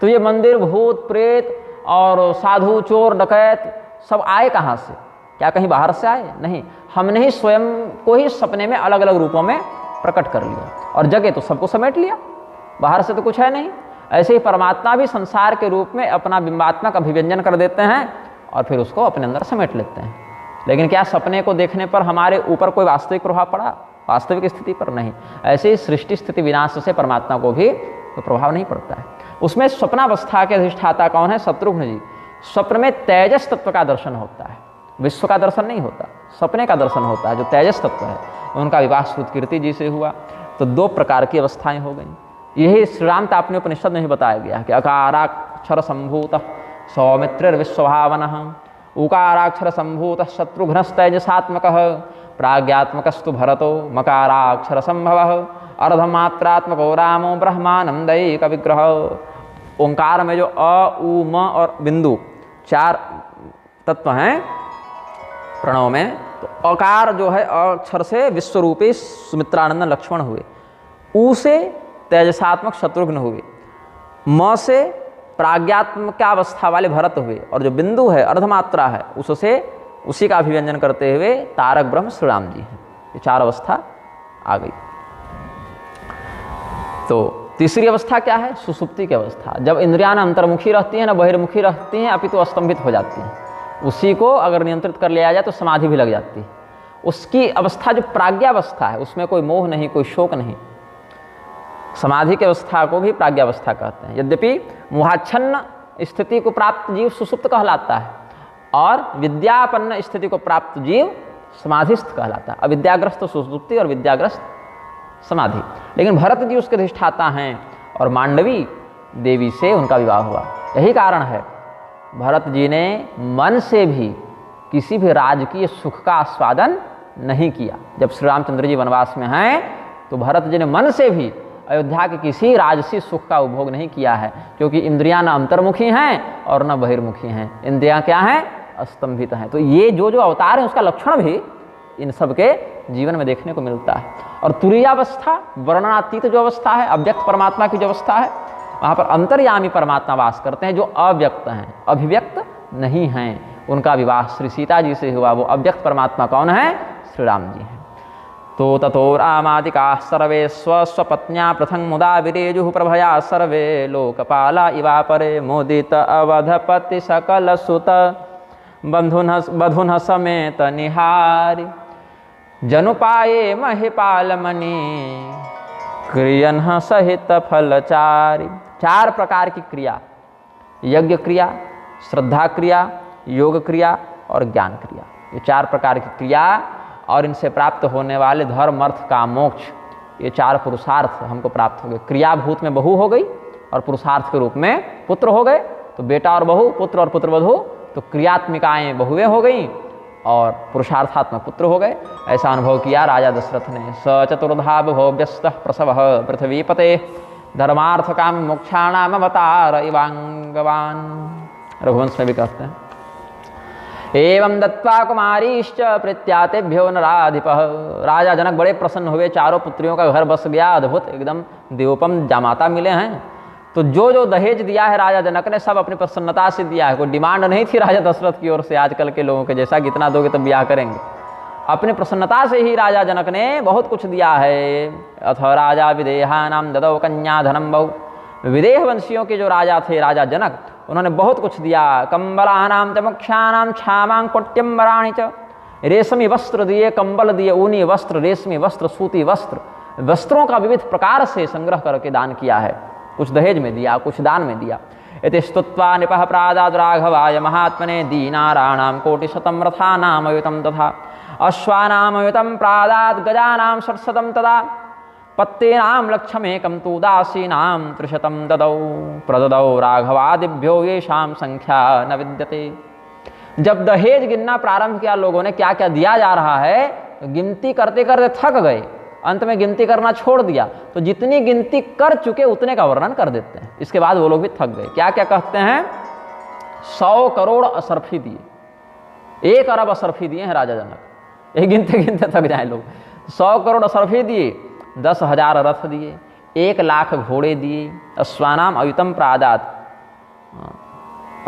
Speaker 1: तो ये मंदिर, भूत, प्रेत और साधु, चोर, डकैत सब आए कहाँ से? क्या कहीं बाहर से आए? नहीं, हमने ही स्वयं को ही सपने में अलग अलग रूपों में प्रकट कर लिया और जगे तो सबको समेट लिया। बाहर से तो कुछ है नहीं। ऐसे ही परमात्मा भी संसार के रूप में अपना बिंबात्मक अभिव्यंजन कर देते हैं और फिर उसको अपने अंदर समेट लेते हैं। लेकिन क्या सपने को देखने पर हमारे ऊपर कोई वास्तविक प्रभाव पड़ा? वास्तविक स्थिति पर नहीं। ऐसे ही सृष्टि स्थिति विनाश से परमात्मा को भी कोई प्रभाव नहीं पड़ता है। उसमें स्वप्नावस्था के अधिष्ठाता कौन है? शत्रुघ्न जी। स्वप्न में तेजस तत्व का दर्शन होता है, विश्व का दर्शन नहीं होता, सपने का दर्शन होता है। जो तेजस तत्व है उनका विवाह श्रुतकीर्ति जी से हुआ। तो 2 प्रकार की अवस्थाएं हो गई। यही श्री राम तापने उपनिषद में ही बताया गया कि अकाराक्षर संभूत सौमित्र विश्वभावन, उकाराक्षर संभूत शत्रुघ्नस्तेजसात्मक, प्राज्ञात्मकस्तु भरतो मकाराक्षर संभव, अर्धमात्रात्मको रामो ब्रह्मानंदैक विग्रह। ओंकार में जो अ, उ, म और बिंदु 4 तत्व हैं प्रणव में, तो अकार जो है अक्षर से विश्वरूपी सुमित्रानंद लक्ष्मण हुए, उ से तेजसात्मक शत्रुघ्न हुए, म से प्राज्ञात्मकावस्था वाले भरत हुए, और जो बिंदु है अर्धमात्रा है उससे उसी का अभिव्यंजन करते हुए तारक ब्रह्म श्री राम जी हैं। ये 4 अवस्था आ गई। तो तीसरी अवस्था क्या है? सुसुप्ति की अवस्था। जब इंद्रियां न अंतर्मुखी रहती हैं न बहिर्मुखी रहती हैं, अपितु स्तंभित हो जाती हैं। उसी को अगर नियंत्रित कर लिया जाए तो समाधि भी लग जाती है। उसकी अवस्था जो प्राज्ञावस्था है, उसमें कोई मोह नहीं, कोई शोक नहीं। समाधि की अवस्था को भी प्राज्ञावस्था कहते हैं। यद्यपि मोहाच्छन्न स्थिति को प्राप्त जीव सुसुप्त कहलाता है, और विद्यापन्न स्थिति को प्राप्त जीव समाधिस्थ कहलाता है। अविद्याग्रस्त सुषुप्ति और विद्याग्रस्त समाधि। लेकिन भरत जी उसके अधिष्ठाता हैं और मांडवी देवी से उनका विवाह हुआ। यही कारण है भरत जी ने मन से भी किसी भी राजकीय सुख का आस्वादन नहीं किया। जब श्री रामचंद्र जी वनवास में हैं तो भरत जी ने मन से भी अयोध्या के किसी राजसी सुख का उपभोग नहीं किया है, क्योंकि इंद्रियां न अंतर्मुखी हैं और न बहिर्मुखी हैं। इंद्रियां क्या हैं? अस्तंभित हैं। तो ये जो जो अवतार है उसका लक्षण भी इन सब के जीवन में देखने को मिलता है। और तुरीयावस्था, वर्णनातीत जो अवस्था है, अव्यक्त परमात्मा की जो अवस्था है, वहाँ पर अंतर्यामी परमात्मा वास करते हैं जो अव्यक्त हैं, अभिव्यक्त नहीं हैं। उनका विवाह श्री सीता जी से हुआ। वो अव्यक्त परमात्मा कौन है? श्री राम जी हैं। तो ततो रामादिका सर्वे स्वस्वपत्न्या पृथंग मुदा विरेजुः प्रभया सर्वे लोकपाला इवापरे मोदित अवधपति सकल सुत बंधुन समेत निहारि जनुपाये महिपाल मणि क्रियन सहित फलचारि। 4 प्रकार की क्रिया, यज्ञ क्रिया, श्रद्धा क्रिया, योग क्रिया और ज्ञान क्रिया, ये 4 प्रकार की क्रिया और इनसे प्राप्त होने वाले धर्म, अर्थ, काम, मोक्ष, ये 4 पुरुषार्थ हमको प्राप्त हो गए। क्रियाभूत में बहू हो गई और पुरुषार्थ के रूप में पुत्र हो गए। तो बेटा और बहू, पुत्र और पुत्रवधू, तो क्रियात्मिकाएँ बहुएं हो गई और पुरुषार्थात्मक पुत्र हो गए। ऐसा अनुभव किया राजा दशरथ ने। स चतुर्धा बभो व्यस्तः प्रसवः पृथ्वीपते धर्मार्थ काम मोक्षाणाम अवतार इवांगवान। रघुवंश में भी कहते हैं। एवं दत्वा कुमारीश्च प्रत्यातेभ्यो नराधिपः। राजा जनक बड़े प्रसन्न हुए, 4 पुत्रियों का घर बस गया। अद्भुत, एकदम देवोपम जामाता मिले हैं। तो जो जो दहेज दिया है राजा जनक ने सब अपनी प्रसन्नता से दिया है। कोई डिमांड नहीं थी राजा दशरथ की ओर से आजकल के लोगों के जैसा कि इतना दोगे तब ब्याह करेंगे। अपनी प्रसन्नता से ही राजा जनक ने बहुत कुछ दिया है। अथ राजा विदेहानाम ददौ कन्या धनम बहु। विदेह वंशियों के जो राजा थे राजा जनक, उन्होंने बहुत कुछ दिया। कंबलानाम च मुख्यानाम क्षामां कोट्यंबराणि च। रेशमी वस्त्र दिए, कंबल दिए, ऊनी वस्त्र, रेशमी वस्त्र, सूती वस्त्र, वस्त्रों का विविध प्रकार से संग्रह करके दान किया है। कुछ दहेज में दिया, कुछ दान में दिया। इति स्तुत्वा नृपः प्रादाद् राघवाय महात्मने दीनाराणां कोटिशतं रथानामयुतं तथा अश्वानामयुतं प्रादाद् गजानां षट्शतं तदा पत्तेनां लक्षमेकं तु दासीनां 300 ददौ प्रददौ राघवादिभ्यो येषां संख्या न विद्यते। जब दहेज गिनना प्रारंभ किया लोगों ने, क्या क्या दिया जा रहा है, तो गिनती करते करते थक गए। अंत में गिनती करना छोड़ दिया। तो जितनी गिनती कर चुके उतने का वर्णन कर देते हैं। इसके बाद वो लोग भी थक गए। क्या क्या कहते हैं? 100 करोड़ असरफी दिए, 1 अरब असरफी दिए हैं राजा जनक। ये गिनते गिनते थक जाए लोग। 100 करोड़ असरफी दिए, 10,000 रथ दिए, 1 लाख घोड़े दिए। अश्वानाम अयुतम प्रादात,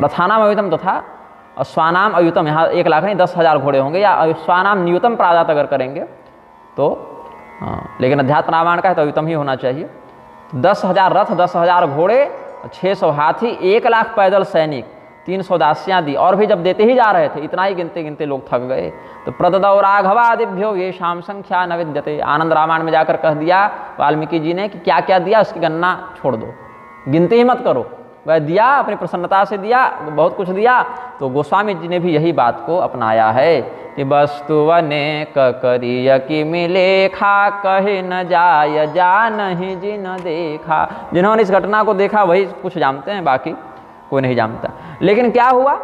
Speaker 1: रथानाम अयुतम तथा अश्वानाम अयुतम, यहाँ 1 लाख नहीं 10,000 घोड़े होंगे, या अश्वानाम न्यूतम प्रादात अगर करेंगे तो लेकिन अध्यात्म रामायण का है तो अयुतम ही होना चाहिए। 10,000 रथ, 10,000 घोड़े, 600 हाथी, 1 लाख पैदल सैनिक, 300 दासियाँ दी। और भी जब देते ही जा रहे थे, इतना ही गिनते गिनते लोग थक गए। तो प्रददौ राघवादिभ्यो येषां संख्या न विद्यते। आनंद रामायण में जाकर कह दिया वाल्मीकि जी ने कि क्या क्या दिया उसकी गणना छोड़ दो, गिनती ही मत करो। वह दिया, अपनी प्रसन्नता से दिया, बहुत कुछ दिया। तो गोस्वामी जी ने भी यही बात को अपनाया है कि वस्तु अनेक करिय कि मिले खा कहे न जाय जा नहीं जिन देखा। जिन्होंने इस घटना को देखा वही कुछ जानते हैं, बाकी कोई नहीं जानता। लेकिन क्या हुआ,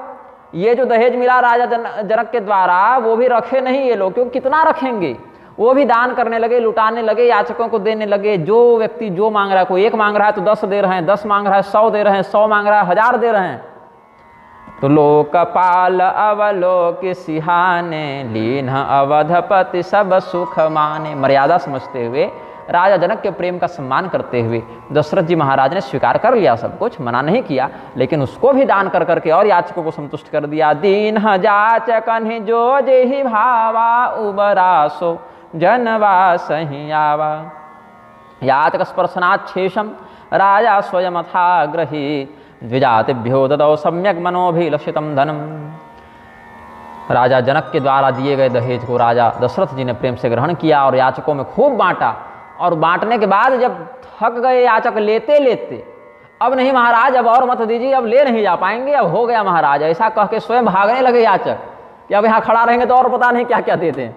Speaker 1: ये जो दहेज मिला राजा जनक के द्वारा वो भी रखे नहीं ये लोग, क्योंकि कितना रखेंगे। वो भी दान करने लगे, लुटाने लगे, याचकों को देने लगे। जो व्यक्ति जो मांग रहा है, कोई 1 मांग रहा है तो 10 दे रहे हैं, 10 मांग रहा है 100 दे रहे हैं, 100 मांग रहा है 1000 दे रहे हैं। तो लोकपाल अवलोक सिहाने लीन अवधपति सब सुख माने। मर्यादा समझते हुए, राजा जनक के प्रेम का सम्मान करते हुए दशरथ जी महाराज ने स्वीकार कर लिया सब कुछ, मना नहीं किया, लेकिन उसको भी दान कर करके और याचकों को संतुष्ट कर दिया। दीन जाचकन जो जेहि भावा उबरासो जनवा सही आवा। याचक स्पर्शनात् शेषम राजा स्वयं था गृहीत द्विजातिभ्यो ददौ सम्यक मनोभिलषितम धनम। राजा जनक के द्वारा दिए गए दहेज को राजा दशरथ जी ने प्रेम से ग्रहण किया और याचकों में खूब बांटा। और बांटने के बाद जब थक गए याचक लेते लेते, अब नहीं महाराज, अब और मत दीजिए, अब ले नहीं जा पाएंगे, अब हो गया महाराज। ऐसा कह के स्वयं भागने लगे याचक कि अब यहाँ खड़ा रहेंगे तो और पता नहीं क्या क्या देते हैं।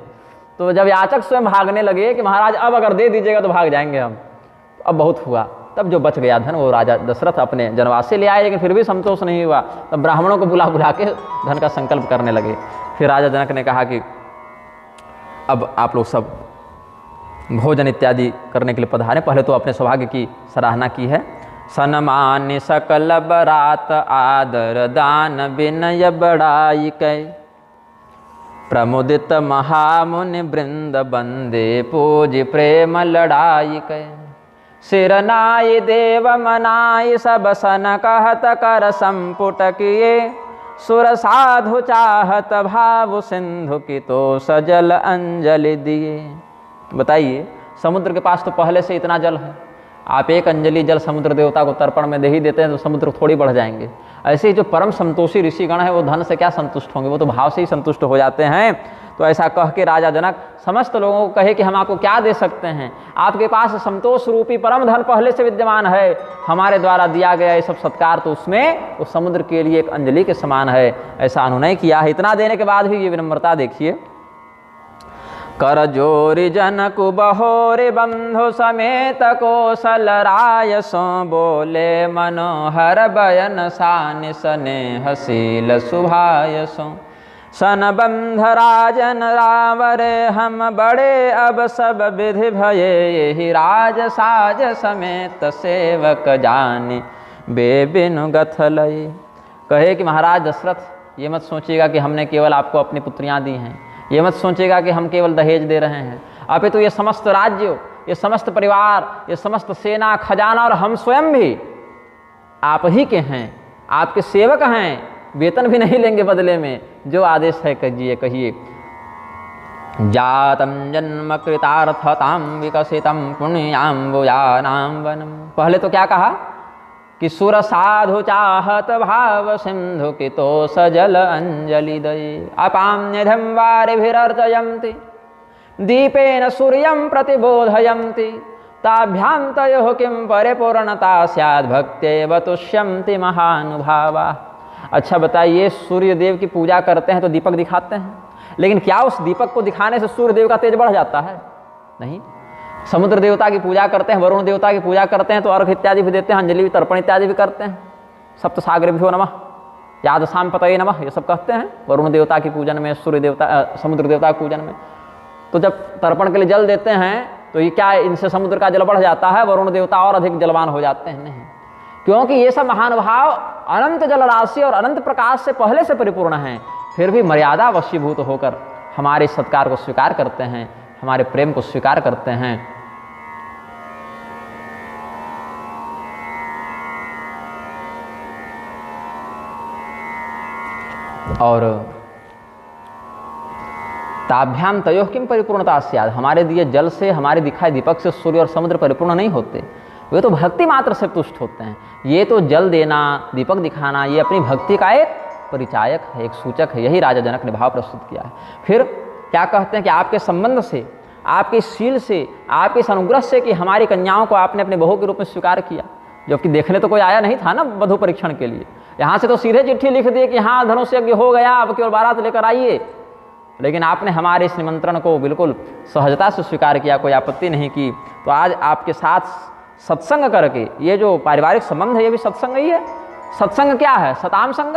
Speaker 1: तो जब याचक स्वयं भागने लगे कि महाराज अब अगर दे दीजिएगा तो भाग जाएंगे हम, तो अब बहुत हुआ। तब जो बच गया धन वो राजा दशरथ अपने जनवास से ले आए, लेकिन फिर भी संतोष नहीं हुआ। तब ब्राह्मणों को बुला बुला के धन का संकल्प करने लगे। फिर राजा जनक ने कहा कि अब आप लोग सब भोजन इत्यादि करने के लिए पधारें। पहले तो अपने सौभाग्य की सराहना की है। सन्मान्य सकल बरात आदर दान विनय बड़ाई कै, प्रमुदित महामुनि वृंद बंदे पूज प्रेम लड़ाई कै, सिरनाई देव मनाई सब सन कहत कर संपुट किए, सुर साधु चाहत भाव सिंधु की तो सजल अंजलि दिए। बताइए, समुद्र के पास तो पहले से इतना जल है, आप एक अंजलि जल समुद्र देवता को तर्पण में दे ही देते हैं तो समुद्र थोड़ी बढ़ जाएंगे। ऐसे ही जो परम संतोषी ऋषिगण है वो धन से क्या संतुष्ट होंगे, वो तो भाव से ही संतुष्ट हो जाते हैं। तो ऐसा कह के राजा जनक समस्त लोगों को कहे कि हम आपको क्या दे सकते हैं, आपके पास संतोष रूपी परम धन पहले से विद्यमान है, हमारे द्वारा दिया गया ये सब सत्कार तो उसमें उस समुद्र के लिए एक अंजलि के समान है। ऐसा अनुनय किया है। इतना देने के बाद भी ये विनम्रता देखिए। कर जोरी जनक बहोरे बंधु समेत कौशल राय सो, बोले मनोहर बयन सान स्नेह शील सुभाय सो, सन बंध राजन रावरे हम बड़े अब सब विधि भये, यही राज साज समेत सेवक जानी बेबिनु गथलई। कहे कि महाराज दशरथ ये मत सोचिएगा कि हमने केवल आपको अपनी पुत्रियां दी हैं, ये मत सोचिएगा कि हम केवल दहेज दे रहे हैं, अपितु ये समस्त राज्य, ये समस्त परिवार, ये समस्त सेना खजाना और हम स्वयं भी आप ही के हैं, आपके सेवक हैं, वेतन भी नहीं लेंगे बदले में, जो आदेश है कहिए कहिए। जातम जन्म कृतार्थताम विकसितम पुण्याम्बुजानां वनम। पहले तो क्या कहा कि सुर साधु चाहत भाव सिंधु की तो सजल अंजलि दये, अपाम्यधम वारिभिरर्चयन्ति दीपेन सूर्यं प्रतिबोधयन्ति, ताभ्यां तयोः किं परिपूर्णता स्यात् भक्त्यैव तुष्यन्ति महानुभावा। अच्छा बताइए, सूर्य देव की पूजा करते हैं तो दीपक दिखाते हैं, लेकिन क्या उस दीपक को दिखाने से सूर्य देव का तेज बढ़ जाता है? नहीं। समुद्र देवता की पूजा करते हैं, वरुण देवता की पूजा करते हैं तो अर्घ इत्यादि भी देते हैं, अंजलि भी तर्पण इत्यादि भी करते हैं, सप्त सागरेभ्यो नमः, याद शाम पतये नमः, ये सब कहते हैं वरुण देवता की पूजन में, सूर्य देवता समुद्र देवता की पूजन में। तो जब तर्पण के लिए जल देते हैं तो ये क्या इनसे समुद्र का जल बढ़ जाता है, वरुण देवता और अधिक जलवान हो जाते हैं? नहीं, क्योंकि ये सब महानुभाव अनंत जल राशि और अनंत प्रकाश से पहले से परिपूर्ण हैं, फिर भी मर्यादा वशीभूत होकर हमारे सत्कार को स्वीकार करते हैं, हमारे प्रेम को स्वीकार करते हैं। और ताभ्याम तयोः किम परिपूर्णता स्यात्, हमारे दिए जल से, हमारे दिखाए दीपक से सूर्य और समुद्र परिपूर्ण नहीं होते, वे तो भक्ति मात्र से तुष्ट होते हैं। ये तो जल देना, दीपक दिखाना, ये अपनी भक्ति का एक परिचायक है, एक सूचक है। यही राजा जनक ने भाव प्रस्तुत किया है। फिर क्या कहते हैं कि आपके संबंध से, आपके शील से, आपके इस अनुग्रह से कि हमारी कन्याओं को आपने अपने बहू के रूप में स्वीकार किया, जबकि देखने तो कोई आया नहीं था ना वधु परीक्षण के लिए, यहाँ से तो सीधे चिट्ठी लिख दी कि हाँ धनुष यज्ञ हो गया, अब केवल बारात लेकर आइए, लेकिन आपने हमारे इस निमंत्रण को बिल्कुल सहजता से स्वीकार किया, कोई आपत्ति नहीं की। तो आज आपके साथ सत्संग करके, ये जो पारिवारिक संबंध है ये भी सत्संग ही है। सत्संग क्या है? सताम संग,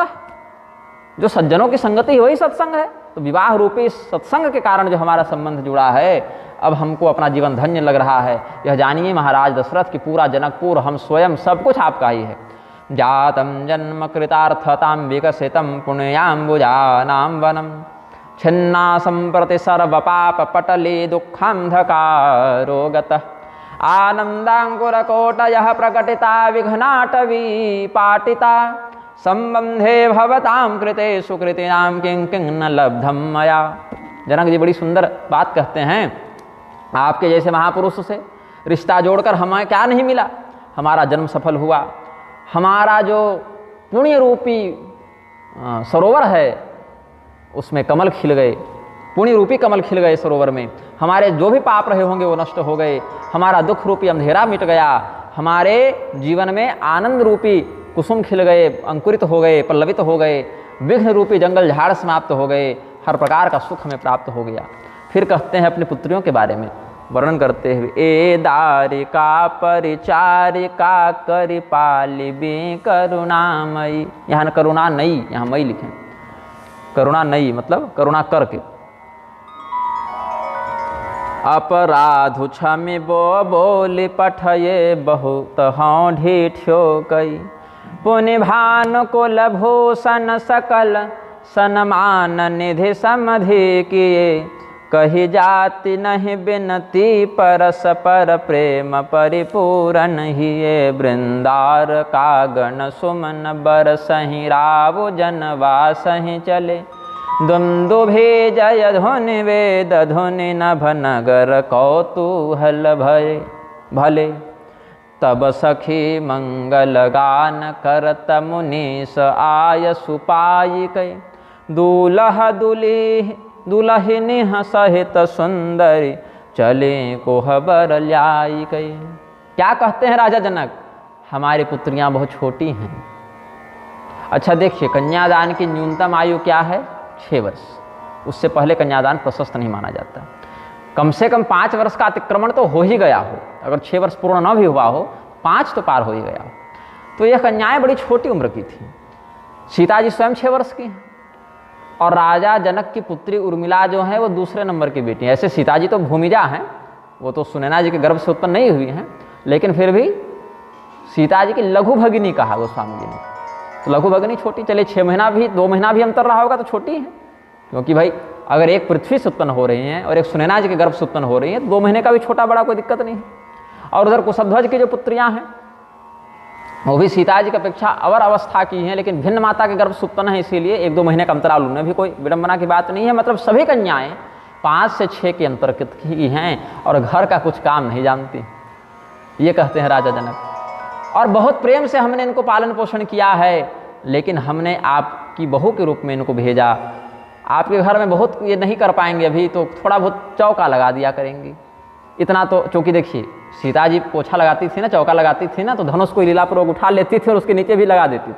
Speaker 1: जो सज्जनों की संगति वही सत्संग है। तो विवाह रूपी सत्संग के कारण जो हमारा संबंध जुड़ा है, अब हमको अपना जीवन धन्य लग रहा है। यह जानिए महाराज दशरथ की पूरा जनकपुर, हम स्वयं सब कुछ आपका ही है। जातम जन्म कृतार्थताम विकसितम पुण्याम्बुजानां वनम, छिन्ना संप्रति सर्व पाप पटले दुःखांधकारो गतः, आनंदांकुरकोटयः प्रकटिता विघ्नाटवी पाटिता, संबंधे भवतां कृते सुकृतिनां किं किं न लब्धं मया। जनक जी बड़ी सुंदर बात कहते हैं, आपके जैसे महापुरुष से रिश्ता जोड़कर हमें क्या नहीं मिला। हमारा जन्म सफल हुआ, हमारा जो पुण्य रूपी सरोवर है उसमें कमल खिल गए, पुण्य रूपी कमल खिल गए सरोवर में। हमारे जो भी पाप रहे होंगे वो नष्ट हो गए, हमारा दुख रूपी अंधेरा मिट गया, हमारे जीवन में आनंद रूपी कुसुम खिल गए, अंकुरित हो गए, पल्लवित हो गए, विघ्न रूपी जंगल झाड़ समाप्त हो गए, हर प्रकार का सुख हमें प्राप्त हो गया। फिर कहते हैं अपनी पुत्रियों के बारे में वर्णन करते हुए, ए दारिका परिचारिका करि पालिबे करुणामयी। यहाँ करुणा नई, यहाँ मई लिखें, करुणा नई मतलब करुणा करके। अपराधु क्षमि बो बोली पठये बहुत हों ढीठ्यो कई। पुनि भानु कुल भूषण सकल सन्मान निधि समधि किए। कही जाति नहीं बिनती परस पर प्रेम परिपूरन हिये। वृंदार का गण सुमन बरसहि राव जनवासहि चले। दुन्दुभि जय धुनि वेद धुनि नभ नगर कौतूहल भये भले। तब सखी मंगल गान करत मुनीस आय सुपाई कै। दूल्ह दुलहिनी सहित सुंदरी चले कोहबर ल्याई कै। क्या कहते हैं राजा जनक, हमारी पुत्रियां बहुत छोटी हैं। अच्छा देखिए, कन्यादान की न्यूनतम आयु क्या है? 6 वर्ष। उससे पहले कन्यादान प्रशस्त नहीं माना जाता। कम से कम 5 वर्ष का अतिक्रमण तो हो ही गया हो। अगर 6 वर्ष पूर्ण न भी हुआ हो, 5 तो पार हो ही गया हो। तो यह कन्याएं बड़ी छोटी उम्र की थीं। सीता जी स्वयं 6 वर्ष की हैं और राजा जनक की पुत्री उर्मिला जो है वो दूसरे नंबर की बेटी है। ऐसे सीता जी तो भूमिजा हैं, वो तो सुनैना जी के गर्भ से उत्पन्न नहीं हुई हैं, लेकिन फिर भी सीता जी की लघु भगिनी कहा गोस्वामी जी ने। तो लघु भगिनी छोटी, चले 6 महीना भी 2 महीना भी अंतर रहा होगा तो छोटी है। क्योंकि भाई अगर एक पृथ्वी से उत्पन्न हो रही हैं और एक सुनैना जी के गर्भ से उत्पन्न हो रही हैं, 2 महीने का भी छोटा बड़ा कोई दिक्कत नहीं है। और उधर कुशध्वज की जो पुत्रियां हैं वो भी सीता जी की अपेक्षा अवर अवस्था की हैं, लेकिन भिन्न माता के गर्भ से उत्पन्न है, इसीलिए 1-2 महीने का अंतराल उनमें भी कोई विडंबना की बात नहीं है। मतलब सभी कन्याएं 5 से 6 के अंतर की हैं और घर का कुछ काम नहीं जानती, ये कहते हैं राजा जनक। और बहुत प्रेम से हमने इनको पालन पोषण किया है, लेकिन हमने आपकी बहू के रूप में इनको भेजा। आपके घर में बहुत ये नहीं कर पाएंगे अभी, तो थोड़ा बहुत चौका लगा दिया करेंगी इतना तो। चौकी देखिए, सीता जी पोछा लगाती थी ना, चौका लगाती थी ना, तो धनुष को लीलापूर्वक उठा लेती थी और उसके नीचे भी लगा देती थी।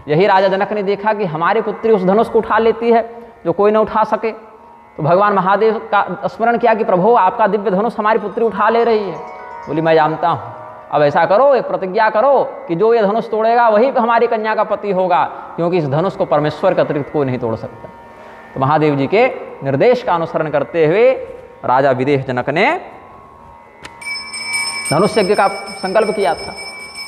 Speaker 1: यही राजा जनक ने देखा कि हमारी पुत्री उस धनुष को उठा लेती है जो कोई न उठा सके, तो भगवान महादेव का स्मरण किया कि प्रभु आपका दिव्य धनुष हमारी पुत्री उठा ले रही है। बोली मैं जानता हूँ, अब ऐसा करो, एक प्रतिज्ञा करो कि जो ये धनुष तोड़ेगा वही हमारी कन्या का पति होगा, क्योंकि इस धनुष को परमेश्वर के अतिरिक्त कोई नहीं तोड़ सकता। तो महादेव जी के निर्देश का अनुसरण करते हुए राजा विदेह जनक ने धनुष यज्ञ का संकल्प किया था।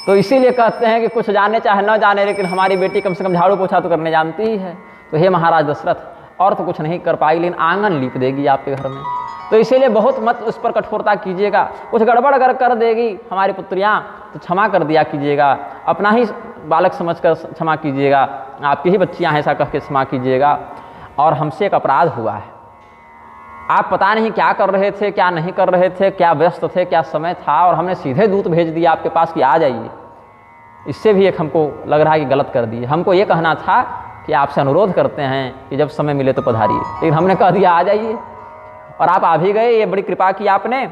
Speaker 1: तो इसीलिए कहते हैं कि कुछ जाने चाहे न जाने, लेकिन हमारी बेटी कम से कम झाड़ू पोछा तो करने जानती ही है। तो हे महाराज दशरथ, और तो कुछ नहीं कर पाई, लेकिन आंगन लीप देगी आपके घर में। तो इसीलिए बहुत मत उस पर कठोरता कीजिएगा। कुछ गड़बड़ अगर कर देगी हमारी पुत्रियां तो क्षमा कर दिया कीजिएगा, अपना ही बालक समझकर क्षमा कीजिएगा, आपकी ही बच्चियां हैं ऐसा कह के क्षमा कीजिएगा। और हमसे एक अपराध हुआ है, आप पता नहीं क्या कर रहे थे, क्या नहीं कर रहे थे, क्या व्यस्त थे, क्या समय था, और हमने सीधे दूत भेज दिया आपके पास कि आ जाइए। इससे भी एक हमको लग रहा है कि गलत कर दिए। हमको ये कहना था कि आपसे अनुरोध करते हैं कि जब समय मिले तो पधारिए, लेकिन हमने कह दिया आ जाइए और आप आ भी गए, ये बड़ी कृपा की आपने।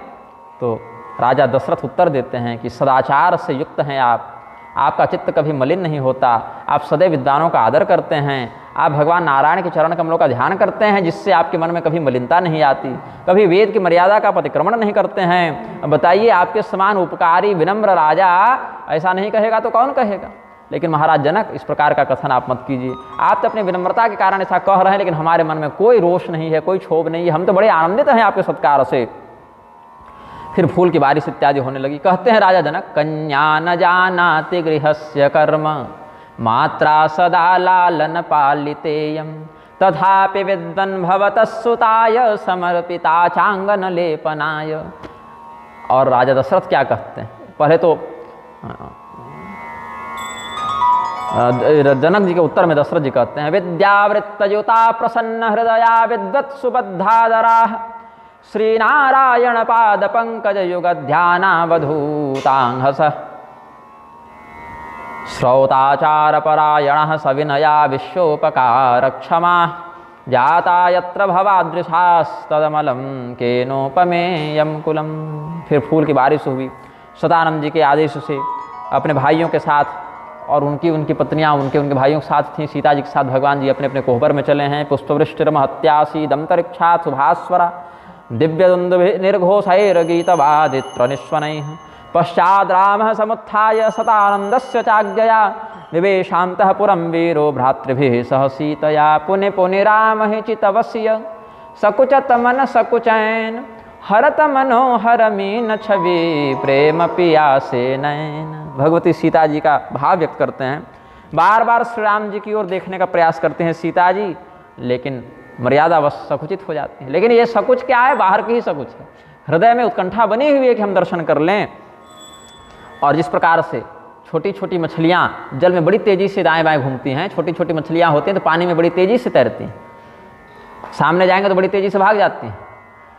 Speaker 1: तो राजा दशरथ उत्तर देते हैं कि सदाचार से युक्त हैं आप, आपका चित्त कभी मलिन नहीं होता, आप सदैव विद्वानों का आदर करते हैं, आप भगवान नारायण के चरण कमलों का ध्यान करते हैं, जिससे आपके मन में कभी मलिनता नहीं आती, कभी वेद की मर्यादा का अतिक्रमण नहीं करते हैं। बताइए, आपके समान उपकारी विनम्र राजा ऐसा नहीं कहेगा तो कौन कहेगा। लेकिन महाराज जनक, इस प्रकार का कथन आप मत कीजिए। आप तो अपनी विनम्रता के कारण ऐसा कह रहे हैं, लेकिन हमारे मन में कोई रोष नहीं है, कोई क्षोभ नहीं है, हम तो बड़े आनंदित हैं आपके सत्कार से। फिर फूल की बारिश इत्यादि होने लगी। कहते हैं राजा जनक, कन्या न जानाति गृहस्य कर्म मात्रा सदा लालन पालितेयम तथापि विद्वन् भवतः सुताय समर्पिता चांगन लेपनाय। और राजा दशरथ क्या कहते हैं, पहले तो जनक जी के उत्तर में दशरथ जी कहते हैं, विद्यावृत्तयुता प्रसन्न हृदया विद्वत् सुबद्धादरा श्रीनारायण पाद पंकज युग ध्यानावधूतांहस श्रौताचार परायण सविनया विश्वोपकार क्षमा जाता यत्र भवादृशास्तदमलम केनोपमेयम कुलम। फिर फूल की बारिश हुई। सदानंद जी के आदेश से अपने भाइयों के साथ और उनकी पत्नियां उनके भाइयों के साथ थीं, सीता जी के साथ भगवान जी अपने अपने कोहबर में चले हैं। पुष्पवृष्टिर्म हत्यासी दंतरिक्षा सुभास्वरा दिव्य दुंदुभि निर्घोषैर्गीतवादित्र निस्वनैः पश्चाद रामः समुत्थाय सतानंदस्य चाज्ञया विवेशान्तः पुरं वीरो भ्रातृभिः सह सीतया पुनि पुनि रामः चितवस्य सकुचतमन सकुचैन हरत मनोहर मीन छवि प्रेम पियासे नैन। भगवती सीता जी का भाव व्यक्त करते हैं, बार बार श्री राम जी की ओर देखने का प्रयास करते हैं सीता जी, लेकिन मर्यादावश सकुचित हो जाती है। लेकिन ये सकुच क्या है? बाहर की ही सकुच है, हृदय में उत्कंठा बनी हुई है कि हम दर्शन कर लें। और जिस प्रकार से छोटी छोटी मछलियाँ जल में बड़ी तेज़ी से दाएं बाएं घूमती हैं, छोटी छोटी मछलियाँ होती हैं तो पानी में बड़ी तेज़ी से तैरती हैं, सामने जाएंगे तो बड़ी तेज़ी से भाग जाती हैं।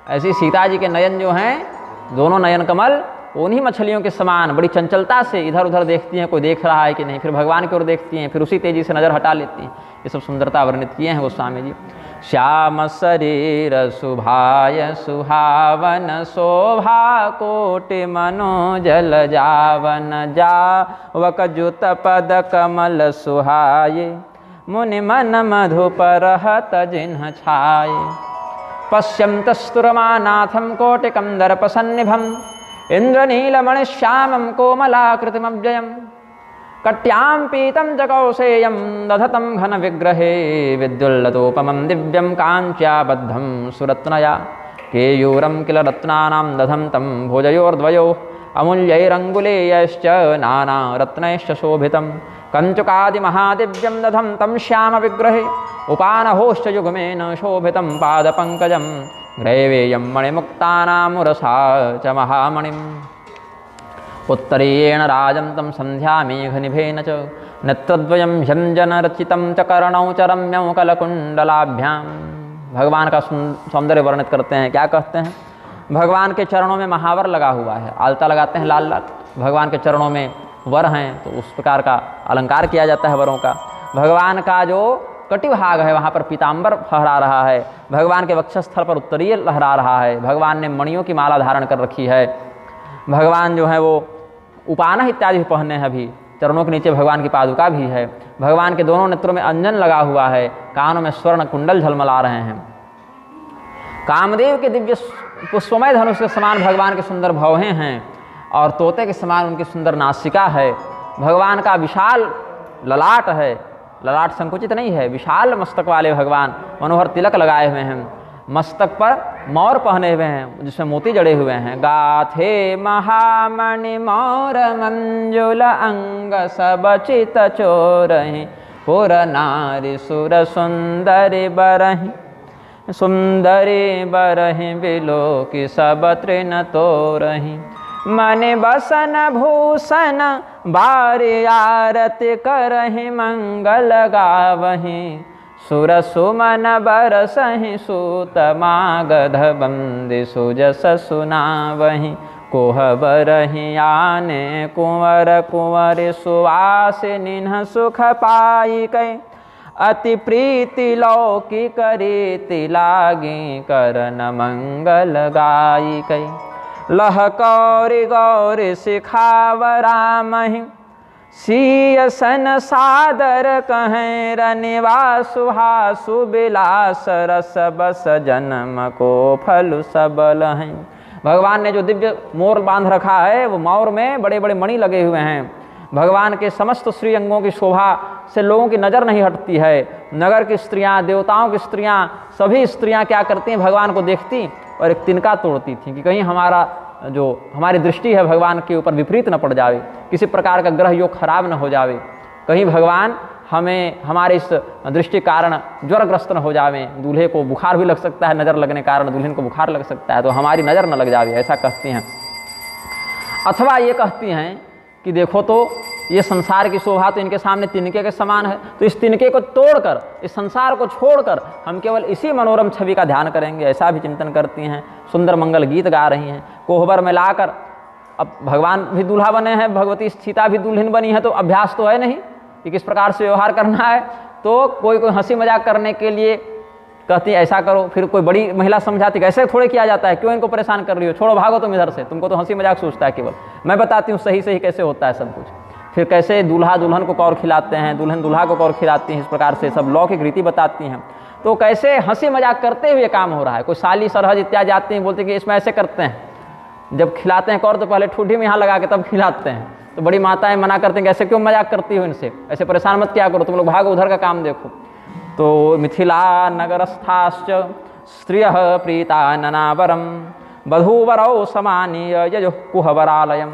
Speaker 1: ऐसी सीता जी के नयन जो हैं, दोनों नयन कमल उन्हीं मछलियों के समान बड़ी चंचलता से इधर उधर देखती हैं, कोई देख रहा है कि नहीं, फिर भगवान की ओर देखती हैं, फिर उसी तेजी से नज़र हटा लेती हैं। ये सब सुंदरता वर्णित किए हैं गोस्वामी जी। श्याम शरीर सुभाय सुहावन शोभा कोटि मनोजल जावन जावक जुत पद कमल सुहाये मुनि मन मधुपरहत जिन्ह छाये पश्यन्तस्तुरमानाथं कोटिकं दर्पसन्निभम् इन्द्रनीलमणिश्यामं कोमलाकृतिमव्ययम् कट्यां पीतं च कौसेयं दधतं घनविग्रहे विद्युल्लतोपमं दिव्यं काञ्च्याबद्धं सुरत्नया केयूरं किल रत्नानां दधं तं भुजयोर्द्वयोः अमूल्यैरङ्गुलीयैश्च नानारत्नैश्च शोभितं कञ्चुकादिमहादिव्यं दधं तं श्यामविग्रहे उपानहोश्च युग्मेन शोभितं पादपङ्कजं ग्रैवेयं मणिमुक्तानामुरसा च महामणिम् उत्तरीयेण राजं तं सन्ध्यामेघनिभेन च नेत्रद्वयं ह्यञ्जनरचितं च कर्णौ च रम्यौ कलकुण्डलाभ्यां। भगवान का सौंदर्य वर्णित करते हैं, क्या कहते हैं? भगवान के चरणों में महावर लगा हुआ है, आलता लगाते हैं लाल लाल। भगवान के चरणों में वर हैं तो उस प्रकार का अलंकार किया जाता है वरों का। भगवान का जो कटिभाग है वहाँ पर पीताम्बर फहरा रहा है, भगवान के वक्षस्थल पर उत्तरीय लहरा रहा है, भगवान ने मणियों की माला धारण कर रखी है, भगवान जो है वो उपानह इत्यादि पहने हैं, अभी चरणों के नीचे भगवान की पादुका भी है, भगवान के दोनों नेत्रों में अंजन लगा हुआ है, कानों में स्वर्ण कुंडल झलमला रहे हैं। कामदेव के दिव्य पुष्पमय धनुष के समान भगवान के सुंदर भौहें हैं और तोते के समान उनकी सुंदर नासिका है। भगवान का विशाल ललाट है, ललाट संकुचित नहीं है, विशाल मस्तक वाले भगवान मनोहर तिलक लगाए हुए हैं, मस्तक पर मोर पहने हुए हैं जिसमें मोती जड़े हुए हैं। गाथे महामणि मोर मंजुल अंग सब चित चोरहि पुर नारी सुर सुंदरी बरहि सुंदरी बरहि बिलोकी सब तृण तोरहि मन बसन भूषण बारी आरती करहि मंगल गावहि सुर सुमन बरसहि सूत मागध बंदी सुजस सुनावहि कोहबरहि आने कुंवर कुंवर सुवासिनिन्ह सुख पाई कै अति प्रीति लौकी करीति लागी करन मंगल गाई कै लह कौरि गौरी सिखावरामहि सीयसन सादर कहें रनिवासु हासु बिलास रस बस जन्म को फल सबल हैं। भगवान ने जो दिव्य मोर बांध रखा है वो मोर में बड़े बड़े मणि लगे हुए हैं। भगवान के समस्त श्री अंगों की शोभा से लोगों की नज़र नहीं हटती है। नगर की स्त्रियां, देवताओं की स्त्रियां, सभी स्त्रियां क्या करती हैं, भगवान को देखती और एक तिनका तोड़ती थी कि कहीं हमारी दृष्टि है भगवान के ऊपर विपरीत न पड़ जावे, किसी प्रकार का ग्रह योग खराब न हो जावे, कहीं भगवान हमारे इस दृष्टि कारण ज्वरग्रस्त न हो जावे, दूल्हे को बुखार भी लग सकता है, नज़र लगने कारण दुल्हन को बुखार लग सकता है, तो हमारी नज़र न लग जावे, ऐसा कहती हैं। अथवा ये कहती हैं कि देखो तो ये संसार की शोभा तो इनके सामने तिनके के समान है, तो इस तिनके को तोड़कर, इस संसार को छोड़कर हम केवल इसी मनोरम छवि का ध्यान करेंगे, ऐसा भी चिंतन करती हैं। सुंदर मंगल गीत गा रही हैं, कोहबर में लाकर। अब भगवान भी दूल्हा बने हैं, भगवती सीता भी दुल्हन बनी है, तो अभ्यास तो है नहीं कि किस प्रकार से व्यवहार करना है। तो कोई हंसी मजाक करने के लिए कहती है ऐसा करो, फिर कोई बड़ी महिला समझाती है ऐसे थोड़े किया जाता है, क्यों इनको परेशान कर रही हो, छोड़ो भागो तुम इधर से, तुमको तो हंसी मजाक सोचता है केवल। मैं बताती हूँ सही सही कैसे होता है सब कुछ। फिर कैसे दूल्हा दुल्हन को कौर खिलाते हैं, दुल्हन दूल्हा को कौर खिलाती हैं, इस प्रकार से सब लौकिक रीति बताती हैं। तो कैसे हंसी मजाक करते हुए काम हो रहा है। कोई साली सरहज इत्यादि आते हैं, बोलते हैं कि इसमें ऐसे करते हैं, जब खिलाते हैं कौर तो पहले ठूठी में यहाँ लगा के तब खिलाते हैं। तो बड़ी माताएं मना करते हैं कि ऐसे क्यों मजाक करती हो, इनसे ऐसे परेशान मत क्या करो, तुम लोग भागो उधर का काम देखो। तो मिथिला नगरस्थाश्च स्त्रियः प्रीता ननावरम वधूवरौ समानीय यजुः कुहवरालयम्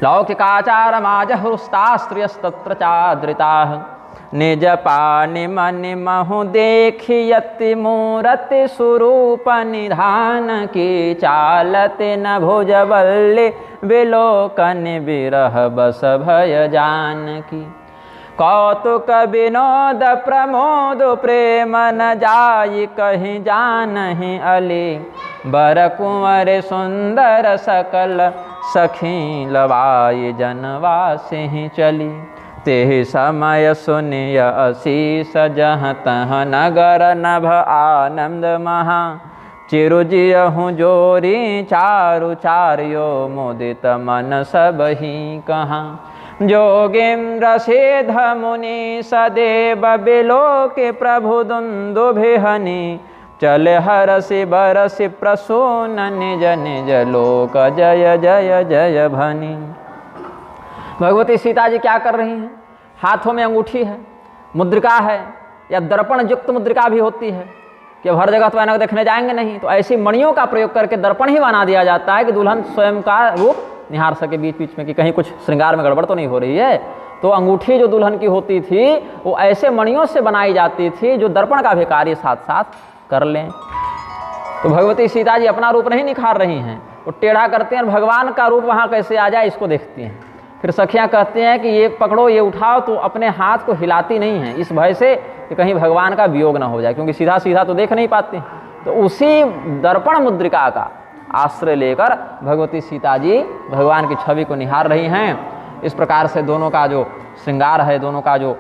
Speaker 1: लौकिकाचारमाजहृस्ता स्त्रियस्तत्र चादृताः निज पानिमनिमहु देखियति मूरति स्वरूप निधान की चालति न भुजबल्ले विलोकन विरह बस भय जानकी कौतुक विनोद प्रमोद प्रेम न जाई कहीं जानहि अली बर कुंवर सुंदर सकल सखी लवाई जनवासी चली तेहि समय सुनिय असीस जहाँ तह नगर नभ आनंद महा चिरुजियहु जोरी चारु चार्यो मुदित मन सब ही कहाँ जोगेन्द्र सिद्ध मुनि सदेव बिलोके प्रभु दुन्दुभिहनि चल हरसि बरसि प्रसून निज निज लोक जय जय जय भनी। भगवती सीता जी क्या कर रही हैं? हाथों में अंगूठी है, मुद्रिका है, या दर्पण युक्त मुद्रिका भी होती है कि अब हर जगह तो ऐनक देखने जाएंगे नहीं, तो ऐसी मणियों का प्रयोग करके दर्पण ही बना दिया जाता है कि दुल्हन स्वयं का रूप निहार सके बीच बीच में कि कहीं कुछ श्रृंगार में गड़बड़ तो नहीं हो रही है। तो अंगूठी जो दुल्हन की होती थी वो ऐसे मणियों से बनाई जाती थी जो दर्पण का भी कार्य साथ साथ कर लें। तो भगवती सीता जी अपना रूप नहीं निखार रही हैं, वो टेढ़ा करते हैं और भगवान का रूप वहाँ कैसे आ जाए इसको देखती हैं। फिर सखियाँ कहती हैं कि ये पकड़ो ये उठाओ, तो अपने हाथ को हिलाती नहीं हैं इस भय से कि कहीं भगवान का वियोग ना हो जाए, क्योंकि सीधा सीधा तो देख नहीं पाती। तो उसी दर्पण मुद्रिका का आश्रय लेकर भगवती सीता जी भगवान की छवि को निहार रही हैं। इस प्रकार से दोनों का जो श्रृंगार है, दोनों का जो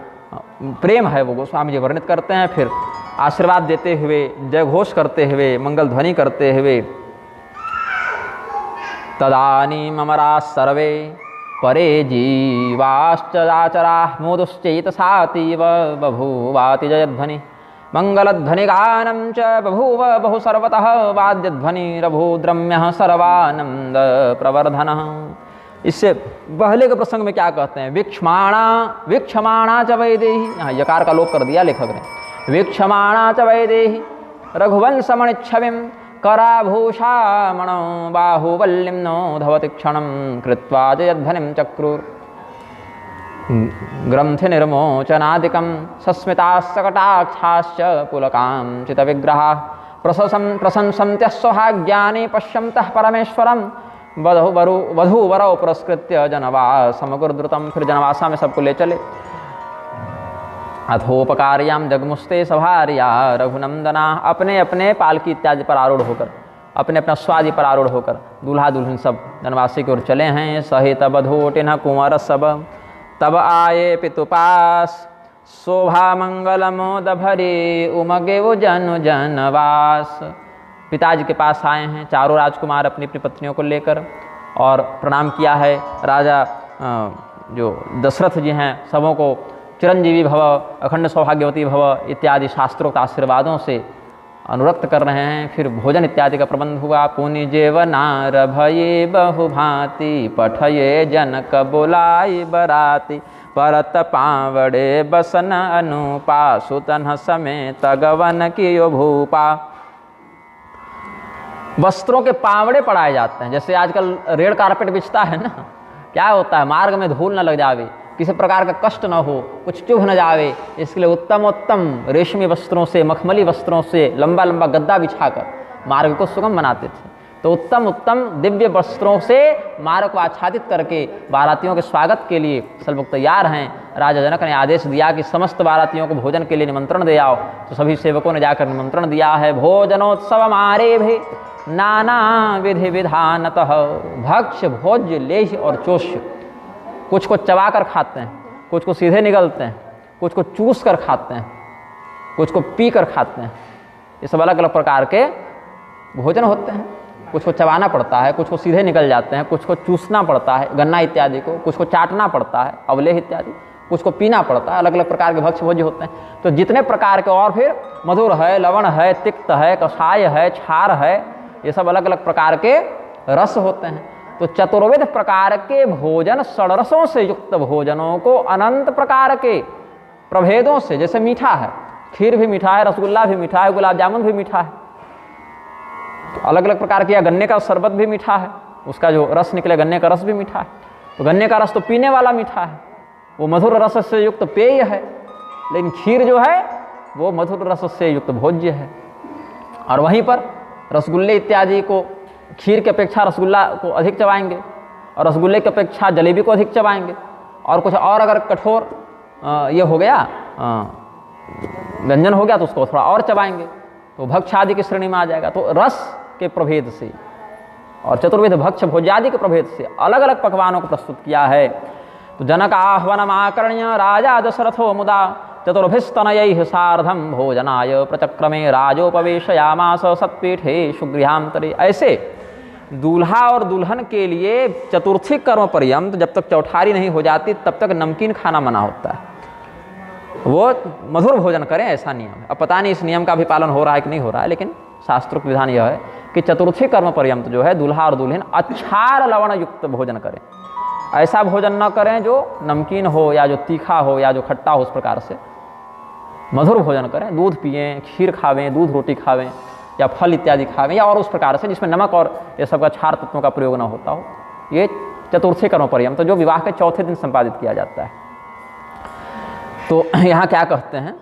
Speaker 1: प्रेम है वो गोस्वामी जी वर्णित करते हैं। फिर आशीर्वाद देते हुए, जय घोष करते हुए, मंगल ध्वनि करते हुए तदानीम अमरा सर्वे परे जीवाश्चराचरा मोदुश्चैतसातीव बभूवाति जयध्वनि मंगलध्वनिगानं च बभूव बहु सर्वतः वाद्यध्वनिरभूद्रम्यः सर्वानंद प्रवर्धनः। इससे पहले के प्रसंग में क्या कहते हैं? वीक्षमाणा च वैदेही, यहाँ यकार का लोप कर दिया लेखक ने। वीक्षमाणा च वैदेही रघुवंशमणिच्छविं कराभूषा मणो बाहुवल्लिं नो धवति क्षणं कृत्वा जयध्वनिं चक्रुर ग्रंथि निर्मोचनादिकं सस्मितास्सकटाक्षाश्च पुलकांचितविग्रहाः प्रशंसन्त्यः सौभाग्यानि पश्यन्तः परमेश्वरं वधूवरौ पुरस्कृत्य जनवासमगुरुद्रुतं। फिर जनवासा में सबको ले चले। अथोपकार्यां जगमुस्ते सभार्या रघुनंदना, अपने अपने पालकी इत्यादि पर आरूढ़ होकर, अपने अपना स्वादि पर आरूढ़ होकर दूल्हा दुल्हन सब जनवासी की ओर चले हैं। सहित बधोटिन कुंवर सब तब आए पितुपास शोभा मंगल मोद भरे उमगे वो जन जनवास। पिताजी के पास आए हैं चारों राजकुमार अपनी अपनी पत्नियों को लेकर और प्रणाम किया है। राजा जो दशरथ जी हैं सबों को चिरंजीवी भव, अखंड सौभाग्यवती भव इत्यादि शास्त्रोक्त आशीर्वादों से अनुरक्त कर रहे हैं। फिर भोजन इत्यादि का प्रबंध हुआ। पुनि जेवनार भये बहुभांति पठये जनक बुलाई बराती परत पावड़े बसन अनुपा सुतन समेत गवन कियो भूपा। वस्त्रों के पावड़े पड़ाए जाते हैं, जैसे आजकल रेड कारपेट बिछता है ना, क्या होता है मार्ग में धूल न लग जावे, किसी प्रकार का कष्ट न हो, कुछ चुभ न जावे, इसके लिए उत्तम उत्तम रेशमी वस्त्रों से, मखमली वस्त्रों से लंबा लंबा गद्दा बिछाकर मार्ग को सुगम बनाते थे। तो उत्तम उत्तम दिव्य वस्त्रों से मार्ग को आच्छादित करके बारातियों के स्वागत के लिए सब लोग तैयार हैं। राजा जनक ने आदेश दिया कि समस्त बारातियों को भोजन के लिए निमंत्रण दे आओ। तो सभी सेवकों ने जाकर निमंत्रण दिया है। भोजनोत्सव मारे भी नाना विधि विधानतः भक्ष भोज्य लेह और चोष्य। कुछ को चबा कर खाते हैं, कुछ को सीधे निगलते हैं, कुछ को चूस कर खाते हैं, कुछ को पी कर खाते हैं। ये सब अलग अलग प्रकार के भोजन होते हैं। कुछ को चबाना पड़ता है, कुछ को सीधे निकल जाते हैं, कुछ को चूसना पड़ता है गन्ना इत्यादि को, कुछ को चाटना पड़ता है अवलेह इत्यादि, कुछ को पीना पड़ता है। अलग अलग प्रकार के भक्ष्य भोज्य होते हैं। तो जितने प्रकार के, और फिर मधुर है, लवण है, तिक्त है, कषाय है, छार है, ये सब अलग अलग प्रकार के रस होते हैं। तो चतुर्विध प्रकार के भोजन, षड्रसों से युक्त भोजनों को अनंत प्रकार के प्रभेदों से, जैसे मीठा है, खीर भी मीठा है, रसगुल्ला भी मीठा है, गुलाब जामुन भी मीठा है, तो अलग अलग प्रकार के, या गन्ने का शरबत भी मीठा है, उसका जो रस निकले गन्ने का रस भी मीठा है। तो गन्ने का रस तो पीने वाला मीठा है, वो मधुर रस से युक्त पेय है, लेकिन खीर जो है वो मधुर रस से युक्त भोज्य है। और वहीं पर रसगुल्ले इत्यादि को खीर की अपेक्षा रसगुल्ला को अधिक चबाएंगे, और रसगुल्ले की अपेक्षा जलेबी को अधिक चबाएंगे, और कुछ और अगर कठोर ये हो गया व्यंजन हो गया तो उसको थोड़ा और चबाएंगे, तो भक्ष्य आदि की श्रेणी में आ जाएगा। तो रस के प्रभेद से और चतुर्विध भक्ष्य भोज्यादि के प्रभेद से अलग अलग पकवानों को प्रस्तुत किया है। तो जनक आह्वनमाकर्ण्य राजा दशरथो मुदा चतुर्भिस्तनयैः सार्धम भोजनाय प्रचक्रमे राजोपवेशयामास सत्पीठे सुगृहांतरे। ऐसे दूल्हा और दुल्हन के लिए चतुर्थी कर्म पर्यंत, जब तक चौठारी नहीं हो जाती तब तक नमकीन खाना मना होता है। वो मधुर भोजन करें, ऐसा नियम है। अब पता नहीं इस नियम का भी पालन हो रहा है कि नहीं हो रहा है, लेकिन शास्त्रोक्त विधान यह है कि चतुर्थी कर्म पर्यंत जो है दूल्हा और दुल्हन अच्छार लवण युक्त भोजन करें। ऐसा भोजन न करें जो नमकीन हो, या जो तीखा हो, या जो खट्टा हो, उस प्रकार से मधुर भोजन करें। दूध पिएं, खीर खावें, दूध रोटी खावें, या फल इत्यादि खावें, या और उस प्रकार से जिसमें नमक और ये सब का क्षार तत्वों का प्रयोग न होता हो। ये चतुर्थी कर्म पर्यंत, जो विवाह के चौथे दिन संपादित किया जाता है। तो यहाँ क्या कहते हैं